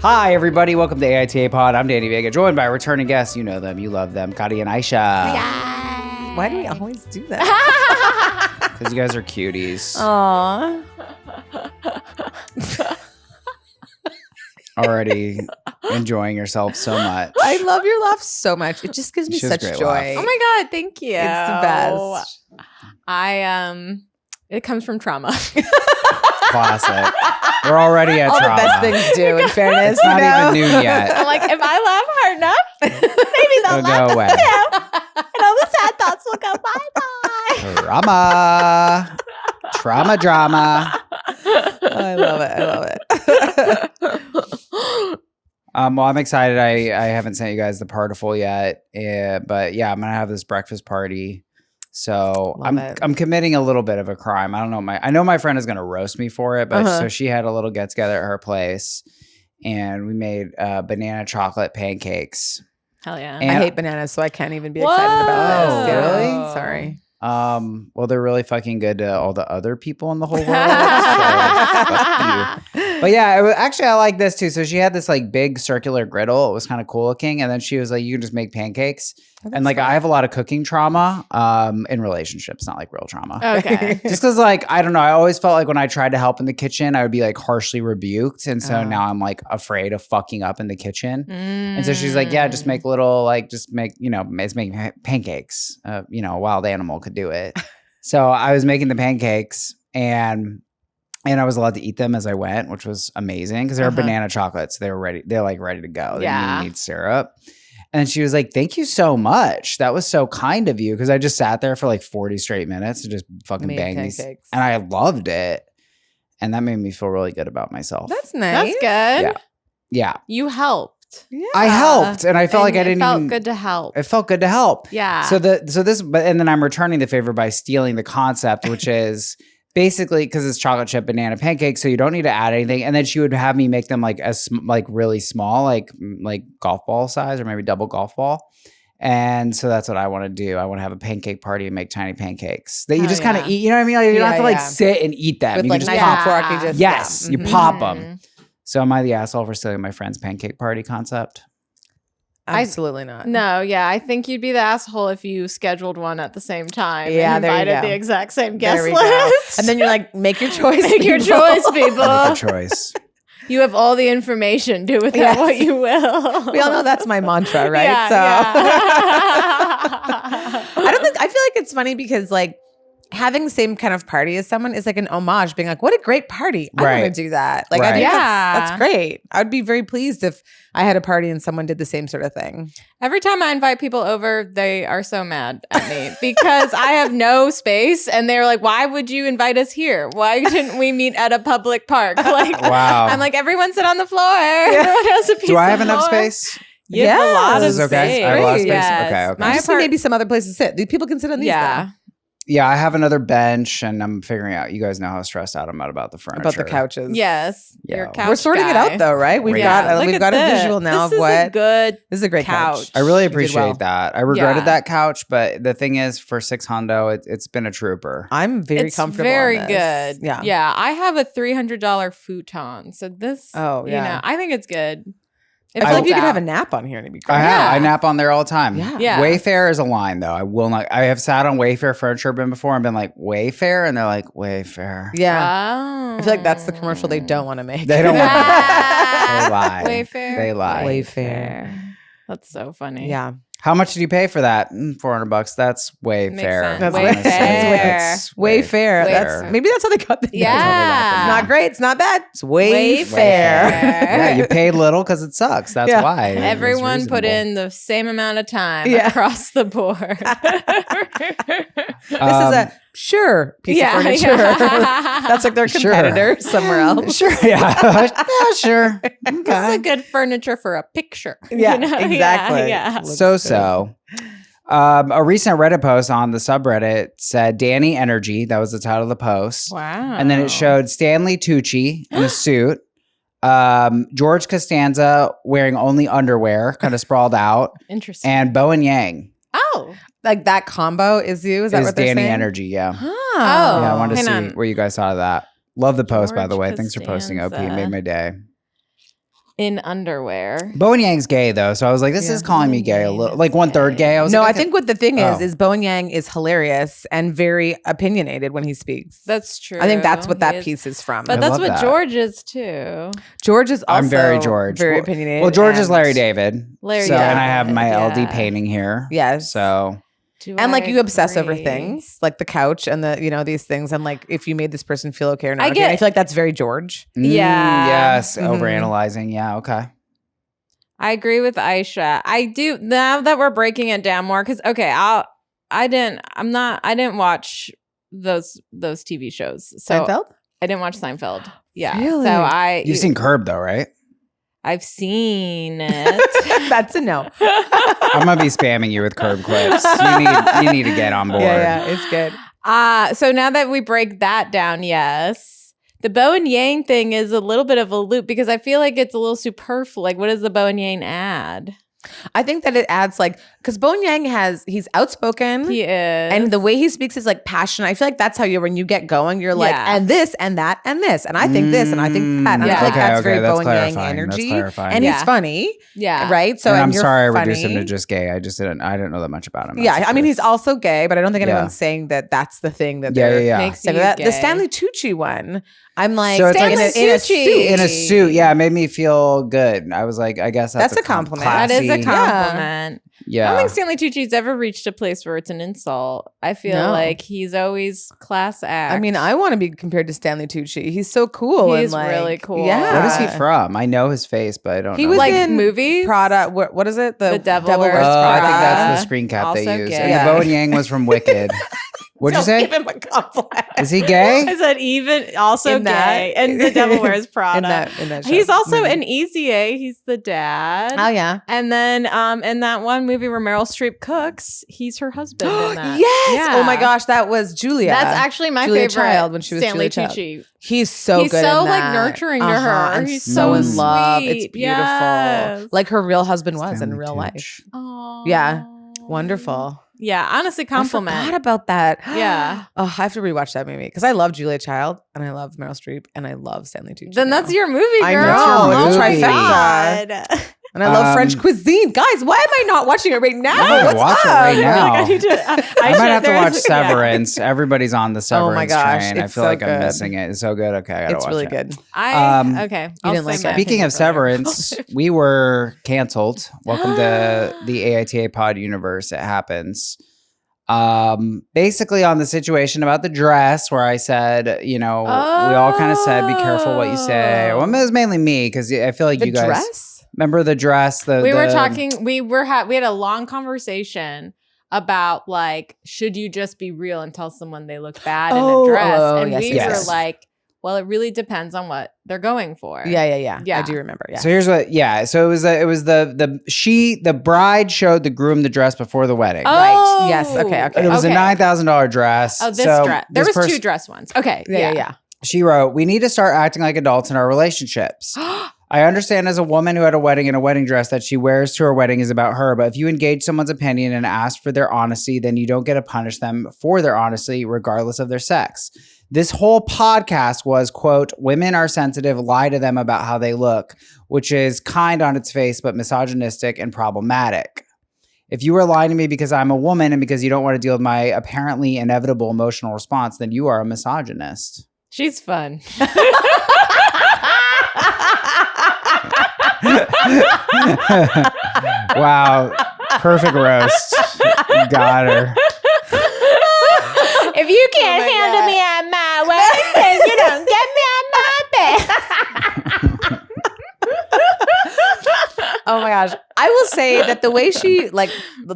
Hi, everybody. Welcome to AITA Pod. I'm Danny Vega, joined by returning guests. You know them. You love them. Kari and Aisha. Yay. Why do we always do that? Because you guys are cuties. Aww. Already enjoying yourself so much. I love your laugh so much. It just gives me She has such a great joy. laugh. Oh my God, thank you. It's the best. It comes from trauma. Classic. We're already at All trauma. the best things do, in fairness. It's not even noon yet. I'm like, if I laugh hard enough, maybe they'll It'll laugh go away. too. And all the sad thoughts will go bye-bye. Drama. Trauma drama. I love it. Well, I'm excited. I haven't sent you guys the particle yet. But yeah, I'm going to have this breakfast party. So Love it. I'm committing a little bit of a crime. I don't know. I know my friend is going to roast me for it, but so she had a little get together at her place and we made banana chocolate pancakes. Hell yeah. And- I hate bananas, so I can't even be excited about Whoa. this. Yeah. Really? Sorry. Well, they're really fucking good to all the other people in the whole world. So, fuck you. But yeah, actually, I like this too. So she had this like big circular griddle. It was kind of cool looking. And then she was like, you can just make pancakes. And like, I have a lot of cooking trauma in relationships, not like real trauma. Okay. Just because like, I don't know. I always felt like when I tried to help in the kitchen, I would be like harshly rebuked. And so now I'm like afraid of fucking up in the kitchen. And so she's like, yeah, just make little, like, just make, it's making pancakes. A wild animal could do it. So I was making the pancakes and I was allowed to eat them as I went, which was amazing because they were banana chocolates. They were ready. They're like ready to go. They didn't even need syrup. And she was like, thank you so much. That was so kind of you. Because I just sat there for like 40 straight minutes to just fucking bang these. Pancakes. And I loved it. And that made me feel really good about myself. That's nice. That's good. Yeah. You helped. Yeah. I helped. And I felt like I didn't It felt even. good to help. It felt good to help. Yeah. And then I'm returning the favor by stealing the concept, which is basically because it's chocolate chip banana pancakes, so you don't need to add anything. And then she would have me make them like really small, like golf ball size or maybe double golf ball. And so that's what I want to do. I want to have a pancake party and make tiny pancakes that you just kind of eat. You know what I mean? Like, you don't have to like sit and eat them. With You like can knife just and pop. fork. You just, Yes, you Mhm. pop them. So am I the asshole for stealing my friend's pancake party concept? Absolutely not. No, yeah. I think you'd be the asshole if you scheduled one at the same time. Yeah, and there you invited go. the exact same There guest we go. list. And then you're like, make your choice. Make your people. choice, people. Make a choice. You have all the information. Do with that Yes. what you will. We all know that's my mantra, right? Yeah, so yeah. I feel like it's funny because like having the same kind of party as someone is like an homage, being like, what a great party. I Right. want to do that. Like I Right. think Yeah. that's great. I would be very pleased if I had a party and someone did the same sort of thing. Every time I invite people over, they are so mad at me because I have no space, and they're like, "Why would you invite us here? Why didn't we meet at a public park?" Like, Wow. I'm like, everyone sit on the floor. Everyone has a piece. Do I have of enough floor. space? You have a lot This of is okay? space. I have a lot of space? Yes. Okay, okay. My Just part- maybe some other places to sit. People can sit on these. Yeah. then. Yeah, I have another bench and I'm figuring out. You guys know how stressed out I'm about the furniture. About the couches. Yes. Yeah. You're a couch We're sorting it guy. out though, right? We've Yeah. Look we've at got a this. visual now This of is what a good this is a great couch. I really You did appreciate well. that. I regretted Yeah. that couch, but the thing is, for $600, it's been a trooper. I'm very It's comfortable. very on this. good. Yeah. Yeah. I have a $300 futon. So this, Oh, yeah. I think it's good. I feel like built you could out. have a nap on here and it'd be great. I have. Yeah. I nap on there all the time. Yeah. Yeah. Wayfair is a line, though. I will not. I have sat on Wayfair furniture bin before and been like, Wayfair? And they're like, Wayfair. Yeah. Oh. I feel like that's the commercial they don't want to make. They don't want to. Ah. They lie. Wayfair. They lie. Wayfair. That's so funny. Yeah. How much did you pay for that? $400. That's Wayfair. Makes sense. That's honestly. Wayfair. It's Wayfair. Wayfair. That's maybe that's how they got the name. Yeah. It's not great. It's not bad. It's Wayfair. Wayfair. Yeah, you paid little because it sucks. That's Yeah. why. It was Everyone put reasonable. in the same amount of time Yeah. across the board. This is a sure piece of furniture. yeah. That's like their Sure. competitor somewhere else. Sure. Yeah. Yeah, sure. This is Okay. a good furniture for a picture. Yeah, You know? exactly. Yeah. Looks So. A recent Reddit post on the subreddit said Danny Energy. That was the title of the post. Wow. And then it showed Stanley Tucci in a suit. George Costanza wearing only underwear, kind of sprawled out. Interesting. And Bowen Yang oh. Like that combo is you? Is that is what they're Danny saying? Energy. Yeah. Oh. Yeah, I wanted to hang see on. what you guys thought of that. Love the post, by the George way. Thanks for posting, OP. It Costanza. made my day. in underwear. Bowen Yang's gay though, so I was like, this is calling me gay a little, like 1/3 gay. I was No, like, I think what the thing is Bowen Yang is hilarious and very opinionated when he speaks. That's true. I think that's what that piece is from. But I that's love what that. George is too. George is also I'm very George. very opinionated. Well, George is and- Larry David. Larry So, and I have David, my yeah. LD painting here. Yes. So And like you obsess over agree. things like the couch and the, you know, these things. And like if you made this person feel okay or not. I Okay. get- I feel like that's very George. Yeah. Yes. Mhm. Overanalyzing. Yeah. Okay. I agree with Aisha. I do now that we're breaking it down more because I didn't watch those TV shows. So Seinfeld? I didn't watch Seinfeld. Yeah. Really? So You've seen Curb though, right? I've seen it. That's a no. I'm gonna be spamming you with Curb clips. You need to get on board. Yeah, it's good. So now that we break that down, yes. The Bowen Yang thing is a little bit of a loop because I feel like it's a little superfluous. Like, what does the Bowen Yang add? I think that it adds like, because Bowen Yang he's outspoken. He is. And the way he speaks is like passionate. I feel like that's how when you get going, you're like, Yeah. and this and that and this. And I think this and I think that. And I Yeah. feel like that's very that's Bowen Yang clarifying. That's energy. clarifying. And Yeah. he's funny. Yeah. Right? So and I'm you're sorry I funny. reduced him to just gay. I didn't know that much about him. Yeah, That's I mean, the he's truth. also gay, but I don't think Yeah. anyone's saying that that's the thing that Yeah, they're yeah, yeah. Makes saying. you That, gay. the Stanley Tucci one, I'm like, So it's like Stanley in a Tucci. in a suit. Yeah, it made me feel good. I was like, I guess that's a compliment. That is a classy- compliment. I Yeah. don't think Stanley Tucci's ever reached a place where it's an insult. I feel No. like he's always class act. I mean, I want to be compared to Stanley Tucci. He's so cool. He's and like, really cool. Yeah. What is he from? I know his face, but I don't He know. was like in movies? Prada. What is it? The Devil Wears Wears Oh, I Prada. think that's the screen cap Also they use. gay. And Yeah. the Bowen Yang was from Wicked. What'd you Don't say? give him a compliment. Is he gay? I said even also In that- gay and the Devil Wears Prada. in that show. He's also movie. an Easy A. He's the dad. Oh yeah. And then in that one movie where Meryl Streep cooks, he's her husband in that. Yes. Yeah. Oh my gosh, that was Julia. That's actually my Julia favorite Child when she was Stanley Julia Child. Tucci. He's so He's good. so, in like, that. nurturing to her. And He's so in so love. sweet. It's beautiful. Yes. Like her real husband was in Stanley real Tucci. life. Aw. Yeah. Wonderful. Yeah, honestly, compliment. I forgot about that. Yeah. Oh, I have to rewatch that movie because I love Julia Child and I love Meryl Streep and I love Stanley Tucci. Then now. that's your movie, girl. I know. That's your It's a movie. trifecta. And I love French cuisine. Guys, why am I not watching it right now? I'm gonna What's watch it up? right now. I need to. I might have to watch Severance. Everybody's on the Severance Oh my gosh, train. I it's feel so like I'm good. missing it. It's so good. Okay, I gotta It's watch really it. good. Okay. You didn't like it. Speaking of Severance, we were canceled. Welcome to the AITA pod universe. It happens. Basically on the situation about the dress where I said, we all kind of said, be careful what you say. Well, it was mainly me because I feel like The you guys dress? remember the dress. We were talking. We had a long conversation about like, should you just be real and tell someone they look bad in a dress? And yes, we yes. were like, well, it really depends on what they're going for. Yeah. Yeah. I do remember. Yeah. So here's what, So it was the bride showed the groom the dress before the wedding. Oh, Yes, okay. And it was a $9,000 dress. Oh, this So dress. There this was two dress ones. Okay. yeah. She wrote, "We need to start acting like adults in our relationships. I understand as a woman who had a wedding in a wedding dress that she wears to her wedding is about her, but if you engage someone's opinion and ask for their honesty, then you don't get to punish them for their honesty, regardless of their sex. This whole podcast was, quote, women are sensitive, lie to them about how they look, which is kind on its face, but misogynistic and problematic. If you are lying to me because I'm a woman and because you don't want to deal with my apparently inevitable emotional response, then you are a misogynist." She's fun. Wow. Perfect roast. Got her. If you can't handle me at my wedding, then you don't get me at my bed. Oh my gosh. I will say that the way she like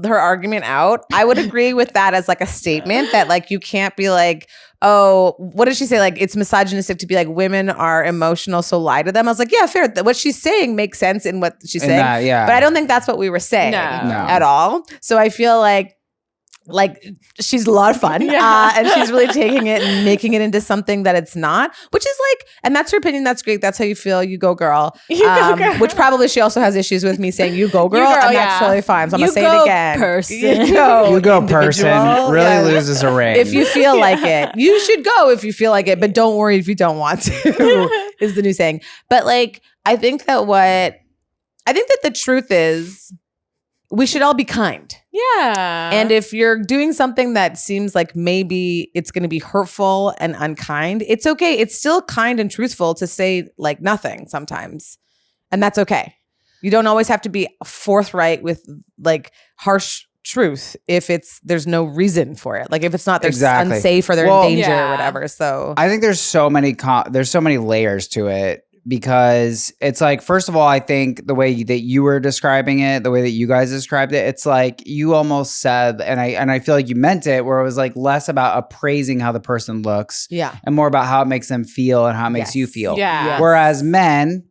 her argument out, I would agree with that as like a statement that like you can't be like, oh, what did she say? Like it's misogynistic to be like women are emotional, so lie to them. I was like, yeah, fair. What she's saying makes sense in what she's saying. That, yeah. But I don't think that's what we were saying No. at all. So I feel like she's a lot of fun and she's really taking it and making it into something that it's not, which is like, and that's her opinion. That's great. That's how you feel. You go girl. You go, girl. Which probably she also has issues with me saying you go girl, and that's totally fine. So I'm You going to say it go, again. person. You go person individual. really Yes. loses a ring. If you feel like it, you should go if you feel like it, but don't worry if you don't want to. is the new saying. But like, I think that the truth is we should all be kind. Yeah. And if you're doing something that seems like maybe it's going to be hurtful and unkind, it's okay. It's still kind and truthful to say like nothing sometimes. And that's okay. You don't always have to be forthright with like harsh truth if there's no reason for it. Like if it's not unsafe or they're in danger or whatever. So I think there's so many layers to it. Because it's like, first of all, I think the way that you were describing it, the way that you guys described it, it's like you almost said, and I feel like you meant it, where it was like less about appraising how the person looks, and more about how it makes them feel and how it makes you feel. Yeah. Yes. Whereas men,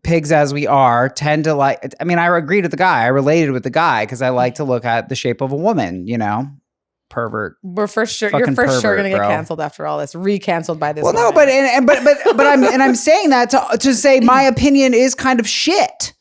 pigs as we are, tend to like. I mean, I agreed with the guy. I related with the guy because I like to look at the shape of a woman. You know. Pervert. We're for sure. Fucking You're for sure pervert, going to get bro. canceled after all this. Re-canceled by this. Well, no, woman. but I'm saying that to say my opinion is kind of shit.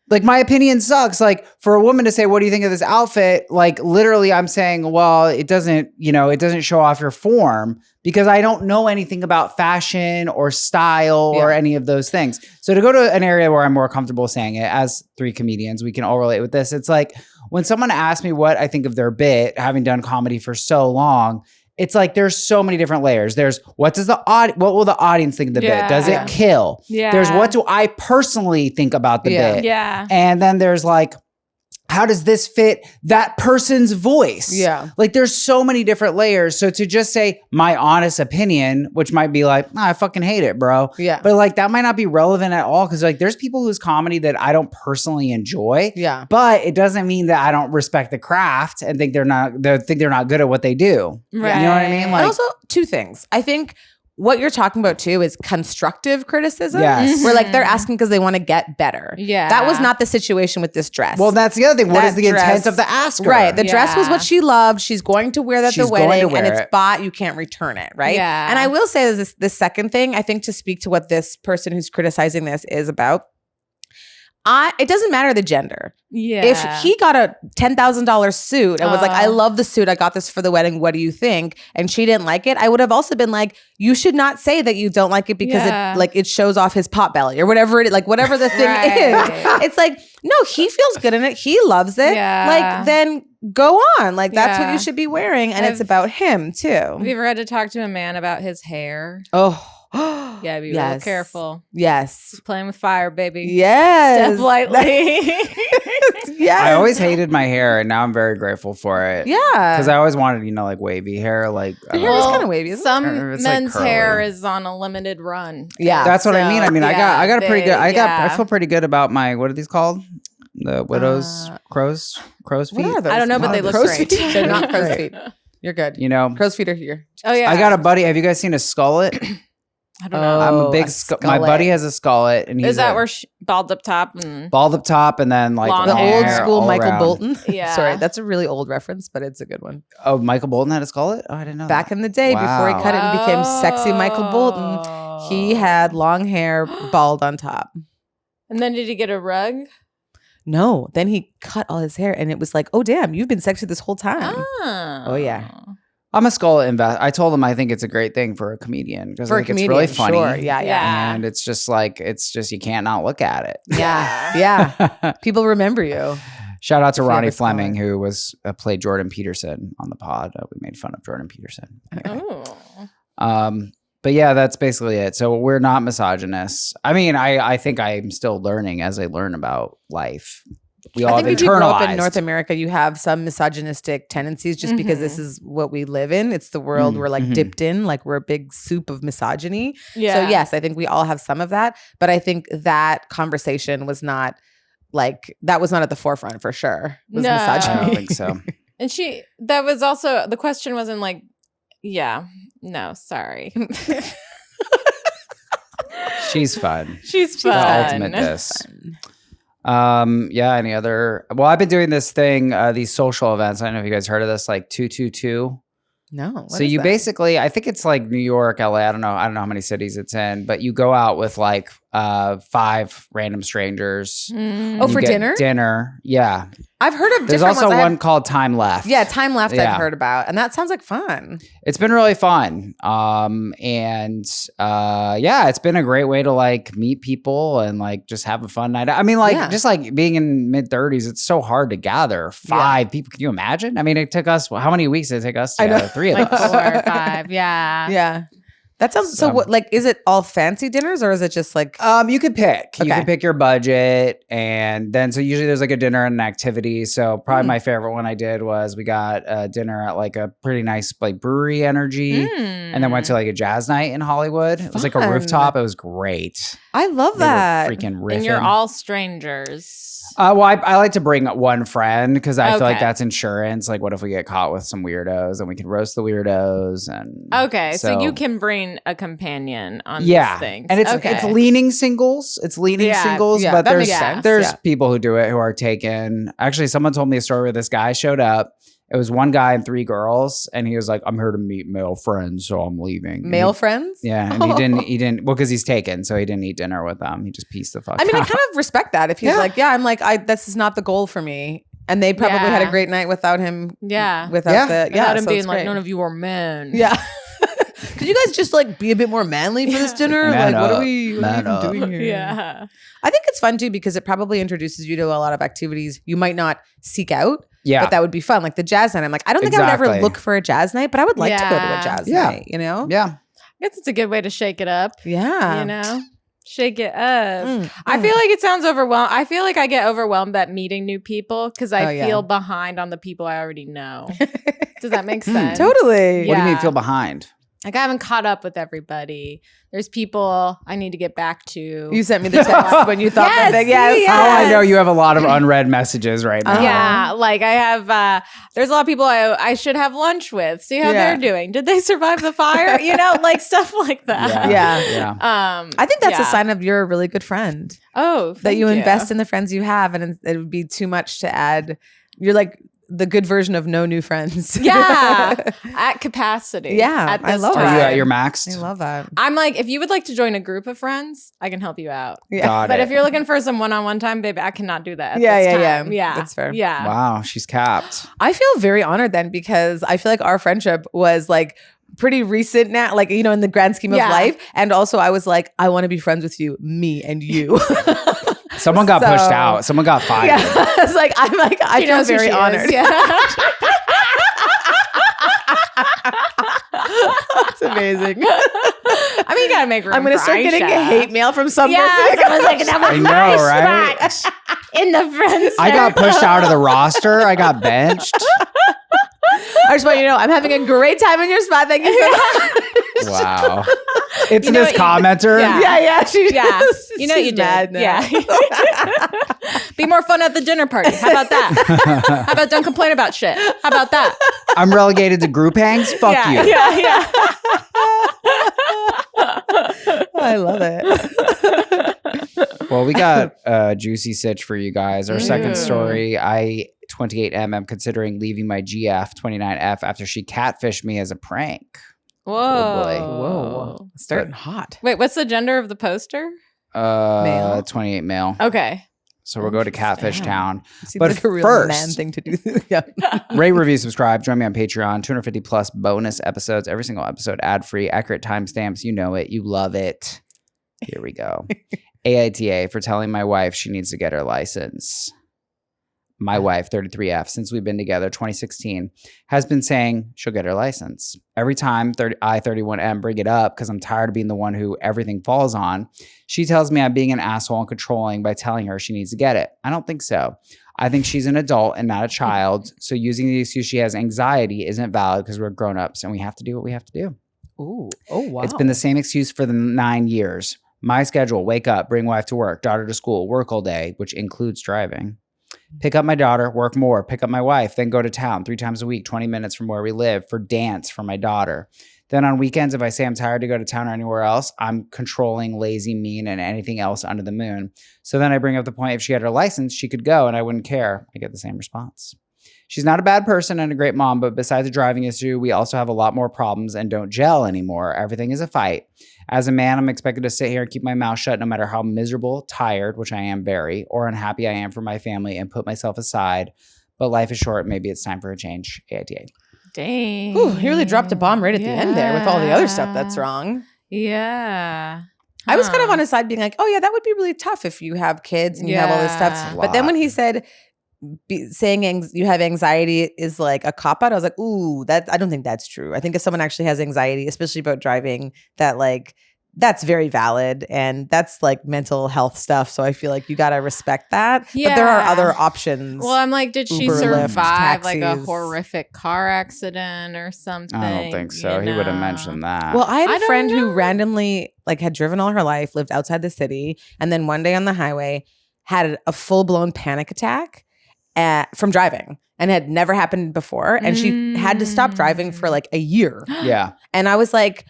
Like my opinion sucks. Like for a woman to say, "What do you think of this outfit?" Like literally, I'm saying, "Well, it doesn't show off your form because I don't know anything about fashion or style or any of those things." So to go to an area where I'm more comfortable saying it, as three comedians, we can all relate with this. It's like when someone asks me what I think of their bit, having done comedy for so long. It's like there's so many different layers. There's what will the audience think of the bit? Does it kill? Yeah. There's what do I personally think about the bit? Yeah. And then there's like, how does this fit that person's voice? Yeah. Like there's so many different layers. So to just say my honest opinion, which might be like, I fucking hate it, bro. Yeah. But like that might not be relevant at all. Cause like there's people whose comedy that I don't personally enjoy. Yeah. But it doesn't mean that I don't respect the craft and think they're not good at what they do. Right. You know what I mean? And Like also two things. I think what you're talking about too is constructive criticism. Yes. Where like they're asking because they want to get better. Yeah. That was not the situation with this dress. well, that's the other thing. What That is the intent dress- of the asker? Right. The dress was Yeah. what she loved. She's going to wear that at She's the going to wedding wear and it's it. bought. You can't return it. Right. Yeah. And I will say this second thing, I think to speak to what this person who's criticizing this is about. It doesn't matter the gender. Yeah. If he got a $10,000 suit and was like, I love the suit, I got this for the wedding, what do you think? And she didn't like it, I would have also been like, you should not say that you don't like it because it shows off his pot belly or whatever whatever the thing is. It's like, no, he feels good in it. He loves it. Yeah. Like, then go on. Like, that's what Yeah. you should be wearing. And it's about him too. Have you ever had to talk to a man about his hair? Oh. Yeah, be real careful. Yes. Playing with fire, baby. Yes. Step lightly. Yes. I always hated my hair and now I'm very grateful for it. Yeah. Because I always wanted, like wavy hair. Like I Your don't hair is know. kind of wavy, isn't it? Some It's like men's hair curly. is on a limited run. Yeah. That's what I mean. I mean, I got a pretty good. I they- feel pretty good about my. What are these called? The crow's What feet. are those? I don't know, but they look Crow's great. feet? They're not crow's feet. You're good. You know, Crow's feet are here. Oh yeah. I got a buddy. Have you guys seen a skullet? I don't know. I'm a Oh, big. a My skullet. buddy has a skullet, and he's Is that where bald up top? And bald up top, and then like Long The hair old hair school all Michael around. Bolton. Yeah. Sorry, that's a really old reference, but it's a good one. Oh, Michael Bolton had a skullet. Oh, I didn't know. Back that. in the day, before he Wow. cut it and became sexy Michael Bolton, he had long hair, bald on top. And then did he get a rug? No, then he cut all his hair, and it was like, oh damn, you've been sexy this whole time. Oh yeah. I'm a skullet invest. I told him I think it's a great thing for a comedian because For I a think comedian, it's really funny. sure. Yeah, yeah. And it's just you can't not look at it. Yeah, yeah. People remember you. Shout out to If you have Ronnie a skullet. Fleming, who was played Jordan Peterson on the pod. We made fun of Jordan Peterson. Oh. But yeah, that's basically it. So we're not misogynists. I mean, I think I'm still learning as I learn about life. We all I have think if you grow up in internalized. North America, you have some misogynistic tendencies just because this is what we live in. It's the world we're like dipped in, like we're a big soup of misogyny. Yeah. So yes, I think we all have some of that. But I think that conversation was not that was not at the forefront for sure. Was No. I misogyny. don't think so. And that was also, the question wasn't like, yeah, no, sorry. She's fun. She's The fun. ultimate diss. Yeah, any other? Well, I've been doing this thing, these social events. I don't know if you guys heard of this, like 222. No. what So is you that? basically, I think it's like New York, LA. I don't know how many cities it's in, but you go out with like 5 random strangers. Oh, You for get dinner? Dinner. Yeah. I've heard of There's different also ones. one called Time Left. Yeah, Time Left Yeah. I've heard about. And that sounds like fun. It's been really fun. Yeah, it's been a great way to like meet people and like just have a fun night. I mean, like just like being in mid-30s, it's so hard to gather 5 people. Can you imagine? I mean, it took us, how many weeks did it take us to gather 3 of like us? 4 or 5. Yeah. Yeah. That sounds so. What, like, is it all fancy dinners or is it just like? You could pick. You could pick your budget, and then so usually there's like a dinner and an activity. So probably my favorite one I did was we got dinner at like a pretty nice like brewery energy, and then went to like a jazz night in Hollywood. It was like a rooftop. It was great. I love They were that. freaking riffing. And you're all strangers. Well, I like to bring one friend because I feel like Okay. that's insurance. Like, what if we get caught with some weirdos and we can roast the weirdos? And Okay, so you can bring a companion on these things. And it's leaning singles. It's leaning singles, but that makes sense. there's people who do it who are taken. Actually, someone told me a story where this guy showed up. It was one guy and 3 girls, and he was like, "I'm here to meet male friends, so I'm leaving." Male friends? Yeah, and he didn't. Well, because he's taken, so he didn't eat dinner with them. He just pieced the fuck. I mean, I out. kind of respect that. If he's like, I'm like, this is not the goal for me. And they probably had a great night without him. Yeah. Without Without him so being it's like, great. none of you are men. Yeah. Could you guys just like be a bit more manly for this dinner? Man like, what up. are we Man even up. doing here? Yeah. I think it's fun too because it probably introduces you to a lot of activities you might not seek out. Yeah. But that would be fun. Like the jazz night. I'm like, I don't think I would ever Exactly. look for a jazz night, but I would like to go to a jazz Yeah. night, you know? Yeah. I guess it's a good way to shake it up. Yeah. You know? Shake it up. I feel like it sounds overwhelmed. I feel like I get overwhelmed at meeting new people because I feel behind on the people I already know. Does that make sense? Totally. What do you mean Yeah. feel behind? Like I haven't caught up with everybody. There's people I need to get back to. You sent me the text when you thought that thing. Yes. Yes. Oh, I know you have a lot of unread messages right now. Yeah, like I have. There's a lot of people I should have lunch with. See how they're doing. Did they survive the fire? You know, like stuff like that. Yeah. I think that's a sign of you're a really good friend. Oh, That you invest in the friends you have, and it would be too much to add. You're like the good version of no new friends. Yeah, at capacity. Yeah, at I this love Are you time. at your max? I love that. I'm like, if you would like to join a group of friends, I can help you out. Yeah. Got But it. if you're looking for some one-on-one time, baby, I cannot do that. At Yeah, this yeah, time. yeah. That's fair. Yeah. Wow, she's capped. I feel very honored then because I feel like our friendship was like pretty recent now, like, you know, in the grand scheme of life. And also I was like, I want to be friends with you, me and you. Someone got pushed out. Someone got fired. Yeah. It's like, I She feel knows who very she is. honored. Yeah. That's amazing. I mean, you gotta make room. I'm going to for start getting Aisha. hate mail from some Yeah, person. someone's like, that was I my know, right? spot in the friends. I got pushed out of the roster. I got benched. I just want you to know I'm having a great time in your spot. Thank you so much. Wow. It's You know this what you- commenter. Yeah. Yeah. Yeah, you know she's you did. mad now. Yeah. Be more fun at the dinner party. How about that? How about don't complain about shit? How about that? I'm relegated to group hangs. Fuck yeah, you. Yeah. I love it. Well, we got a juicy sitch for you guys. Our second story, I, 28M, am considering leaving my GF, 29F, after she catfished me as a prank. Whoa. Oh, boy. Whoa. Starting hot. Wait, what's the gender of the poster? Male. 28 male. Okay. So we'll go to Catfish Town. Seems But like a real first- man thing to do. Yeah. Rate, review, subscribe. Join me on Patreon. 250 plus bonus episodes. Every single episode ad-free. Accurate timestamps. You know it. You love it. Here we go. AITA for telling my wife she needs to get her license. My wife, 33F, since we've been together, 2016, has been saying she'll get her license. Every time I, 31M, bring it up because I'm tired of being the one who everything falls on, she tells me I'm being an asshole and controlling by telling her she needs to get it. I don't think so. I think she's an adult and not a child, so using the excuse she has anxiety isn't valid because we're grown-ups and we have to do what we have to do. Ooh. Oh, wow. It's been the same excuse for the 9 years. My schedule: wake up, bring wife to work, daughter to school, work all day, which includes driving. Pick up my daughter, work more, pick up my wife, then go to town 3 times a week, 20 minutes from where we live for dance for my daughter. Then on weekends, if I say I'm tired to go to town or anywhere else, I'm controlling, lazy, mean, and anything else under the moon. So then I bring up the point, if she had her license, she could go and I wouldn't care. I get the same response. She's not a bad person and a great mom, but besides the driving issue, we also have a lot more problems and don't gel anymore. Everything is a fight. As a man, I'm expected to sit here and keep my mouth shut no matter how miserable, tired, which I am very, or unhappy I am for my family and put myself aside. But life is short. Maybe it's time for a change. AITA. Dang. Ooh, you really dropped a bomb right at the end there with all the other stuff that's wrong. Yeah. I was kind of on his side being like, oh yeah, that would be really tough if you have kids and you have all this stuff. But then when he said saying you have anxiety is like a cop out, I was like, ooh, I don't think that's true. I think if someone actually has anxiety, especially about driving, that like that's very valid and that's like mental health stuff. So I feel like you got to respect that. Yeah. But there are other options. Well, I'm like, did she Uber, survive Lyft, like a taxis. horrific car accident or something? I don't think so. He would have mentioned that. Well, I had a don't friend who know. randomly like had driven all her life, lived outside the city, and then one day on the highway had a full-blown panic attack from driving, and it had never happened before, and she had to stop driving for like a year. Yeah. And I was like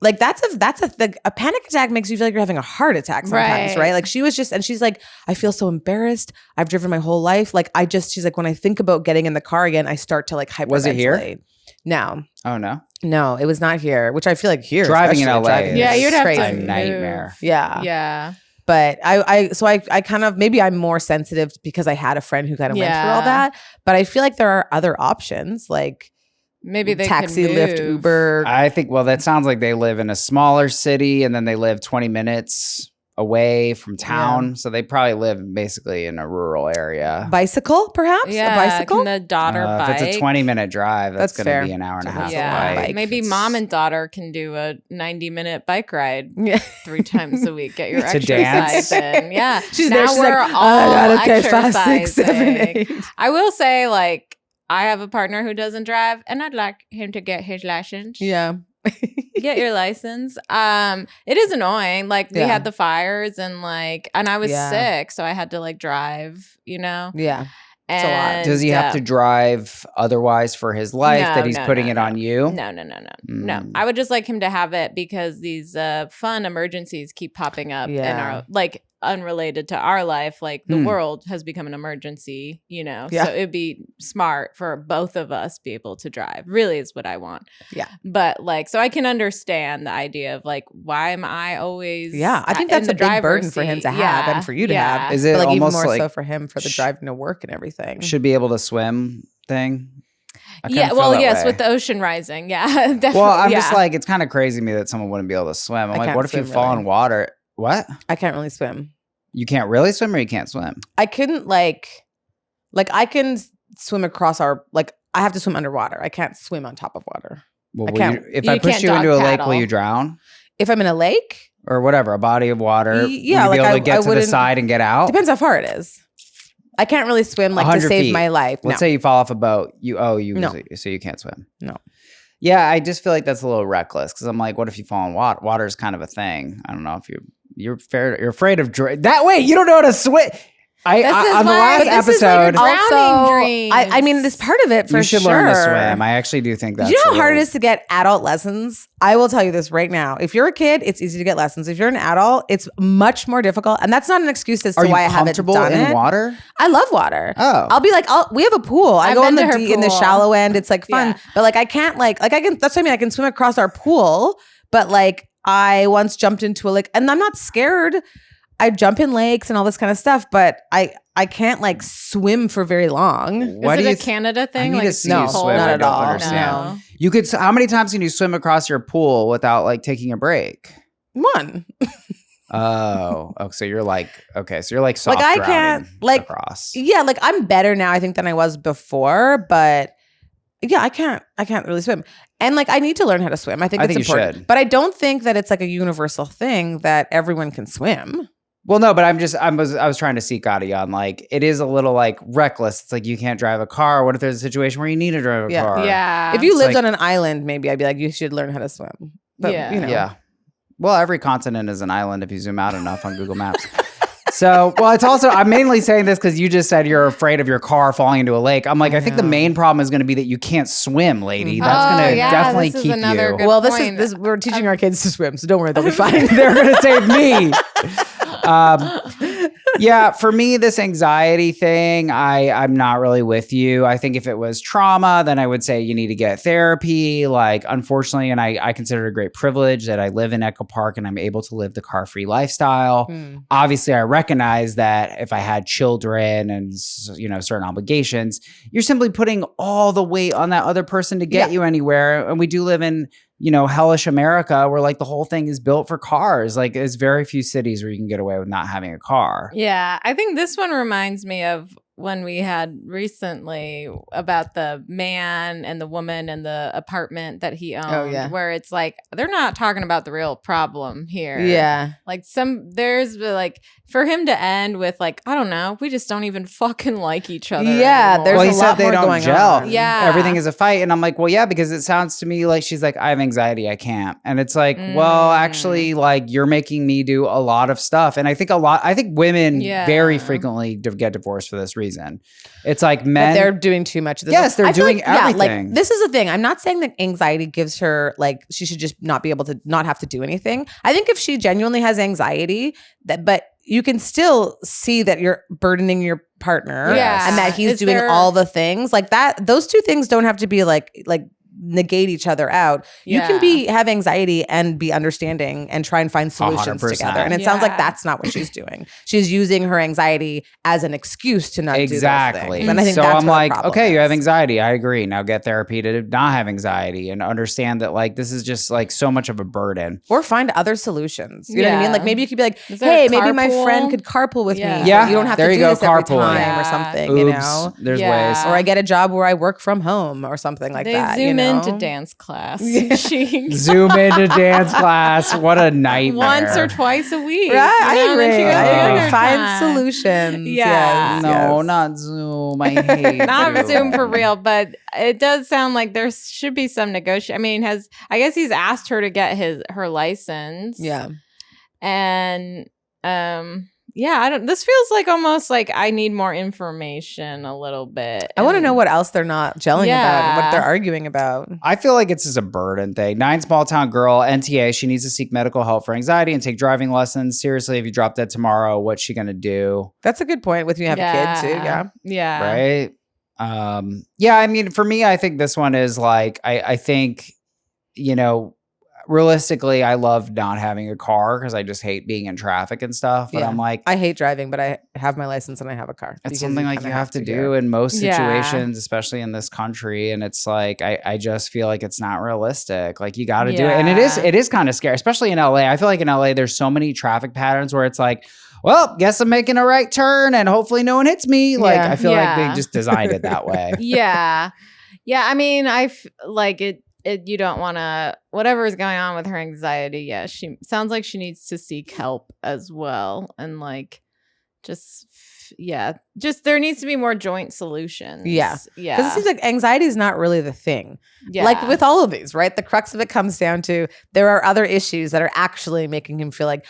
that's a panic attack makes you feel like you're having a heart attack sometimes, right? Like she was just, and she's like, I feel so embarrassed. I've driven my whole life. Like she's like, when I think about getting in the car again, I start to like hyperventilate. Was it here? No. Oh, no? No, it was not here, which I feel like here. Driving in especially, LA driving Yeah, is you'd have crazy. to a nightmare. Yeah. Yeah. But I kind of, maybe I'm more sensitive because I had a friend who kind of went through all that. But I feel like there are other options like Maybe they taxi, could Lyft, move. Uber. I think, well, that sounds like they live in a smaller city and then they live 20 minutes away from town. So they probably live basically in a rural area. Bicycle, perhaps? Yeah, A bicycle? Can the daughter bike? If it's a 20-minute drive, that's That's going fair. to be an hour and a half Yeah, of bike. maybe It's- mom and daughter can do a 90-minute bike ride Yeah. 3 times a week. Get your To exercise dance? in. Yeah, She's now there. She's we're like, all okay, 5, 6, 7, exercising. 8. I will say, like, I have a partner who doesn't drive, and I'd like him to get his license. Yeah. Get your license. It is annoying. Like we Yeah. had the fires and I was Yeah. sick, so I had to like drive, you know. Yeah. And, a lot. Does he have to drive otherwise for his life No, that he's no, putting no, it no. on you? No. Mm. I would just like him to have it because these fun emergencies keep popping up in our unrelated to our life. Like the world has become an emergency, you know. Yeah. So it'd be smart for both of us be able to drive. Really is what I want. Yeah. But so I can understand the idea of like, why am I always? Yeah. I think in that's the a big burden driver's for him seat? to have and for you to have. Is it But like even almost more like so for him for the driving to work and everything. should be able to swim thing? I kinda Yeah, feel well, that yes, way. with the ocean rising. Yeah, definitely. Well, I'm yeah. just like, it's kind of crazy to me that someone wouldn't be able to swim. I'm I like, can't what if you swim, fall really. in water? What? I can't really swim. You can't really swim or you can't swim? I couldn't like I can swim across I have to swim underwater. I can't swim on top of water. Well, I will can't- if you I push can't you into a dog lake, will paddle. you drown? If I'm in a lake, Or whatever, a body of water? Yeah, will you be like able to get to the wouldn't- side and get out? depends how far it is. I can't really swim to 100 save feet. my life. Let's No. say you fall off a boat. No. So you can't swim. No. Yeah, I just feel like that's a little reckless because I'm like, what if you fall in water? Water is kind of a thing. I don't know if you're afraid of that way. You don't know how to swim. On the last this is like a episode, drowning dreams. I mean, this part of it for you should sure. learn to swim. I actually do think that's. You know a how hard it little- is to get adult lessons? I will tell you this right now. If you're a kid, it's easy to get lessons. If you're an adult, it's much more difficult. And that's not an excuse as to Are you why I haven't comfortable done in it. water? I love water. Oh. I'll be like, we have a pool. I I've go in been the to her in the pool. shallow end. It's like fun. Yeah. But like I can't I can that's what I mean. I can swim across our pool, but like I once jumped into a lake and I'm not scared. I jump in lakes and all this kind of stuff, but I can't like swim for very long. What is do it you a Canada thing? I need like to see no, you swim. not I at don't all. understand. No. You could. How many times can you swim across your pool without like taking a break? One. Oh, so you're like so you're like soft Like, I drowning can't, like- across. Yeah, like I'm better now, I think, than I was before, but yeah, I can't really swim. And like I need to learn how to swim. I think I it's think you important. should. But I don't think that it's like a universal thing that everyone can swim. Well, no, but I was trying to seek Adi on like it is a little like reckless. It's like you can't drive a car. What if there's a situation where you need to drive a Yeah. car? Yeah. If you It's lived like- on an island, maybe I'd be like, you should learn how to swim. But Yeah. you know. Yeah. Well, every continent is an island if you zoom out enough on Google Maps. So, well, it's also, I'm mainly saying this because you just said you're afraid of your car falling into a lake. I'm like, I think the main problem is going to be that you can't swim, lady. That's Oh, going to yeah, definitely this is keep another you. good Well, point. we're teaching our kids to swim, so don't worry, they'll be fine. They're going to save me. Yeah, for me, this anxiety thing, I'm not really with you. I think if it was trauma, then I would say you need to get therapy. Like, unfortunately, and I consider it a great privilege that I live in Echo Park and I'm able to live the car-free lifestyle. Obviously, I recognize that if I had children and, you know, certain obligations, you're simply putting all the weight on that other person to get you anywhere. And we do live in, you know, hellish America where like the whole thing is built for cars. Like there's very few cities where you can get away with not having a car. Yeah, I think this one reminds me of when we had recently about the man and the woman and the apartment that he owned, where it's like they're not talking about the real problem here. Yeah. Like there's like for him to end with like, I don't know, we just don't even fucking like each other. Yeah, anymore. there's a lot more going gel. on. Yeah. Everything is a fight. And I'm like, well, yeah, because it sounds to me like she's like, I have anxiety, I can't. And it's like, well, actually, like you're making me do a lot of stuff. And I think women very frequently get divorced for this reason. It's like men. But they're doing too much of this. Yes, they're doing everything. Like, this is the thing. I'm not saying that anxiety gives her, like, she should just not be able to not have to do anything. I think if she genuinely has anxiety, but you can still see that you're burdening your partner and that he's doing all the things like that. Those two things don't have to be like negate each other out. You can have anxiety and be understanding and try and find solutions 100%. together. And it sounds like that's not what she's doing. She's using her anxiety as an excuse to not do those things. And I think so that's I'm like, okay, you have anxiety. I agree. Now get therapy to not have anxiety and understand that like this is just like so much of a burden. Or find other solutions. You know what I mean? Like maybe you could be like, hey, maybe my friend could carpool with me. Yeah. You don't have to do this every time or something, Oops, you know? There's ways. Or I get a job where I work from home or something like that. Zoom into dance class. Zoom into dance class. What a nightmare. Once or twice a week. Right. I agree. Find time. solutions. Yeah. No, not Zoom. I hate not Zoom for real, but it does sound like there should be some negotiation. I mean, I guess he's asked her to get her license. Yeah. And this feels like almost like I need more information a little bit. I want to know what else they're not gelling about and what they're arguing about. I feel like it's just a burden thing. 9 small town girl, NTA, she needs to seek medical help for anxiety and take driving lessons. Seriously, if you drop dead tomorrow, what's she going to do? That's a good point with you have a kid too. Yeah. Yeah. Right? I mean, for me, I think this one is like, I think, you know, realistically, I love not having a car because I just hate being in traffic and stuff. But I'm like, I hate driving, but I have my license and I have a car. It's something like you have to do in most situations, especially in this country. And it's like, I just feel like it's not realistic. Like you got to do it. And it is kind of scary, especially in LA. I feel like in LA, there's so many traffic patterns where it's like, well, guess I'm making a right turn and hopefully no one hits me. Like, I feel like they just designed it that way. Yeah. I mean, like it, you don't want to, whatever is going on with her anxiety. Yeah. She sounds like she needs to seek help as well. And like, just there needs to be more joint solutions. Yeah. Because it seems like anxiety is not really the thing. Yeah. Like with all of these, right? The crux of it comes down to there are other issues that are actually making him feel like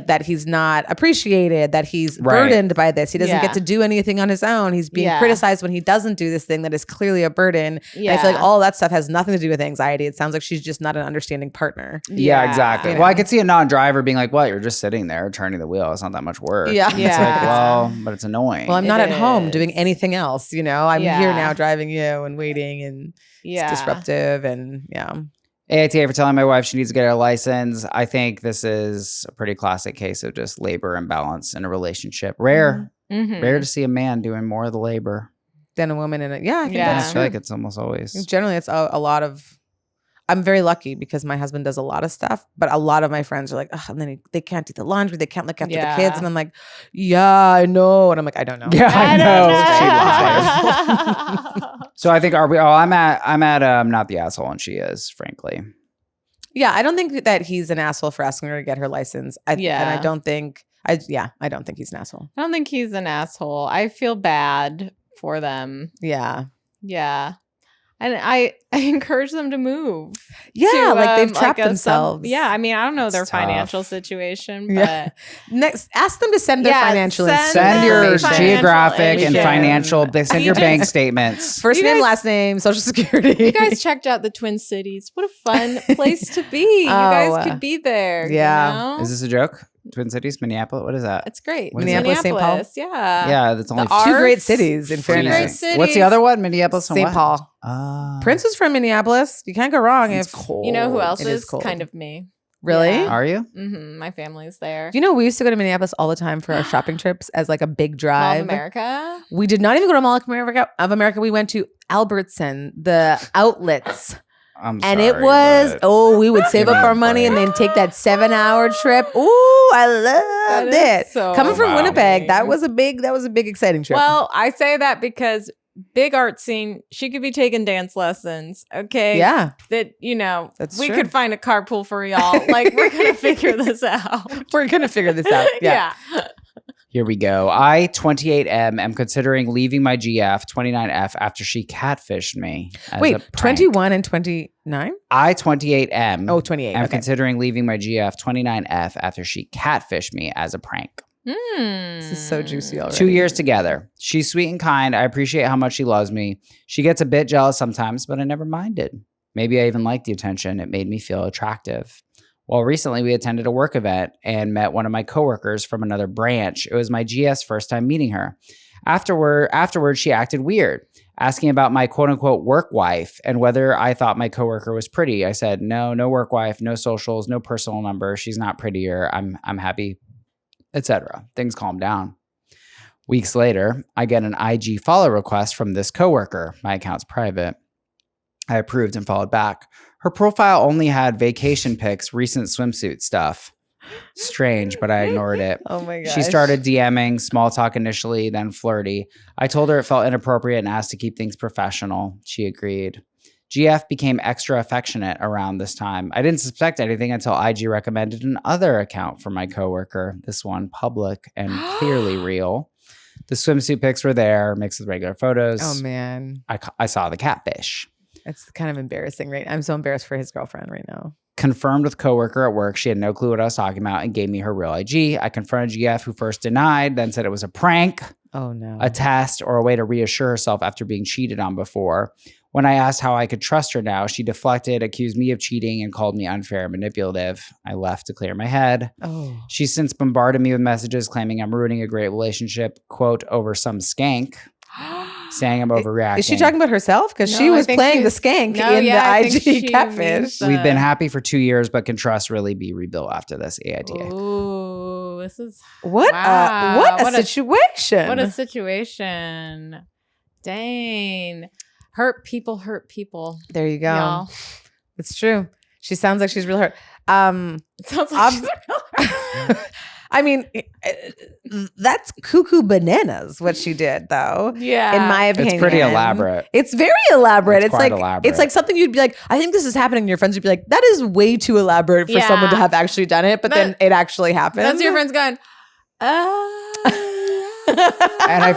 that he's not appreciated, that he's burdened by this. He doesn't get to do anything on his own. He's being criticized when he doesn't do this thing that is clearly a burden. Yeah. I feel like all that stuff has nothing to do with anxiety. It sounds like she's just not an understanding partner. Yeah, exactly. You know? Well, I could see a non-driver being like, what? You're just sitting there turning the wheel. It's not that much work. Yeah. It's like, well, but it's annoying. Well, I'm not at home doing anything else. You know, I'm here now driving you and waiting and it's disruptive and AITA for telling my wife she needs to get her license. I think this is a pretty classic case of just labor imbalance in a relationship. Rare to see a man doing more of the labor than a woman in it. Yeah, I think that's true. I feel like it's almost always. Generally, it's a lot of. I'm very lucky because my husband does a lot of stuff, but a lot of my friends are like, oh, and then they can't do the laundry, they can't look after the kids, and I'm like, yeah, I know, and I'm like, I don't know. Yeah, I know. So I think I'm at not the asshole, and she is, frankly. Yeah, I don't think that he's an asshole for asking her to get her license. And I don't think I don't think he's an asshole. I don't think he's an asshole. I feel bad for them. Yeah. And I encourage them to move. Yeah, to, like they've trapped a themselves. I mean, I don't know their It's tough. financial situation, but Yeah. Next, ask them to send their financial Send your information. geographic and information. financial. Send your You bank just- statements. First You name, guys- last name, social security. you guys checked out the Twin Cities. What a fun place to be. You guys could be there. yeah. You know? Is this a joke? Twin Cities, Minneapolis. What is that? It's great. What is Minneapolis, St. Paul? Yeah. Yeah, that's only Two great Arts. cities, in Two fairness. great What's the cities. other one? Minneapolis and St. what? Paul. Ah. Prince was from Minneapolis. You can't go wrong It's if cold. You know who else It is is cold. kind of me? really. Yeah. Are you? My family's there. Do you know we used to go to Minneapolis all the time for our shopping trips as like a big Mall drive? of America. We did not even go to Mall of America. We went to Albertson, the outlets. I'm And sorry, it was, but- we would save Give up me a our money and break. then take that 7-hour trip. Ooh, I loved That is it. so Coming from Winnipeg, that amazing. was a big exciting trip. Well, I say that because big art scene, she could be taking dance lessons. Okay. yeah, That, you know, That's we true. could find a carpool for y'all. Like, we're going to figure this out. we're going to figure this out. Yeah. Here we go. I, 28M, am considering leaving my GF, 29F, after she catfished me. As Wait, a prank. 21 and 29? I, 28M, Oh, 28. am Okay. considering leaving my GF, 29F, after she catfished me as a prank. This is so juicy already. 2 years together. She's sweet and kind. I appreciate how much she loves me. She gets a bit jealous sometimes, but I never minded. Maybe I even liked the attention. It made me feel attractive. Well, recently we attended a work event and met one of my coworkers from another branch. It was my GF's first time meeting her. Afterward, she acted weird, asking about my quote-unquote work wife and whether I thought my coworker was pretty. I said, no work wife, no socials, no personal number. She's not prettier. I'm happy, etc. Things calmed down. Weeks later, I get an IG follow request from this coworker. My account's private. I approved and followed back. Her profile only had vacation pics, recent swimsuit stuff. Strange, but I ignored it. Oh my gosh. She started DMing, small talk initially, then flirty. I told her it felt inappropriate and asked to keep things professional. She agreed. GF became extra affectionate around this time. I didn't suspect anything until IG recommended another account for my coworker, this one public and clearly real. The swimsuit pics were there, mixed with regular photos. Oh, man. I saw the catfish. It's kind of embarrassing, right? I'm so embarrassed for his girlfriend right now. Confirmed with coworker at work. She had no clue what I was talking about and gave me her real IG. I confronted GF, who first denied, then said it was a prank, Oh, no. a test, or a way to reassure herself after being cheated on before. When I asked how I could trust her now, she deflected, accused me of cheating, and called me unfair and manipulative. I left to clear my head. Oh. She's since bombarded me with messages claiming I'm ruining a great relationship, quote, over some skank, saying I'm overreacting. Is she talking about herself? Because she No, I was think playing the she's- skank No, in yeah, I the think she IG catfish. means We've been happy for 2 years, but can trust really be rebuilt after this AITA? Ooh, this is What Wow. what a What a- situation. what a situation. Dang. Hurt people hurt people. There you go. Y'all. It's true. She sounds like she's real hurt. It sounds like she's I mean, that's cuckoo bananas what she did, though. yeah. In my opinion, It's pretty elaborate. It's very elaborate. It's It's quite like elaborate. it's like something you'd be like, I think this is happening. And your friends would be like, that is way too elaborate for someone to Yeah. have actually done it. But then it actually happened. That's your friends going, And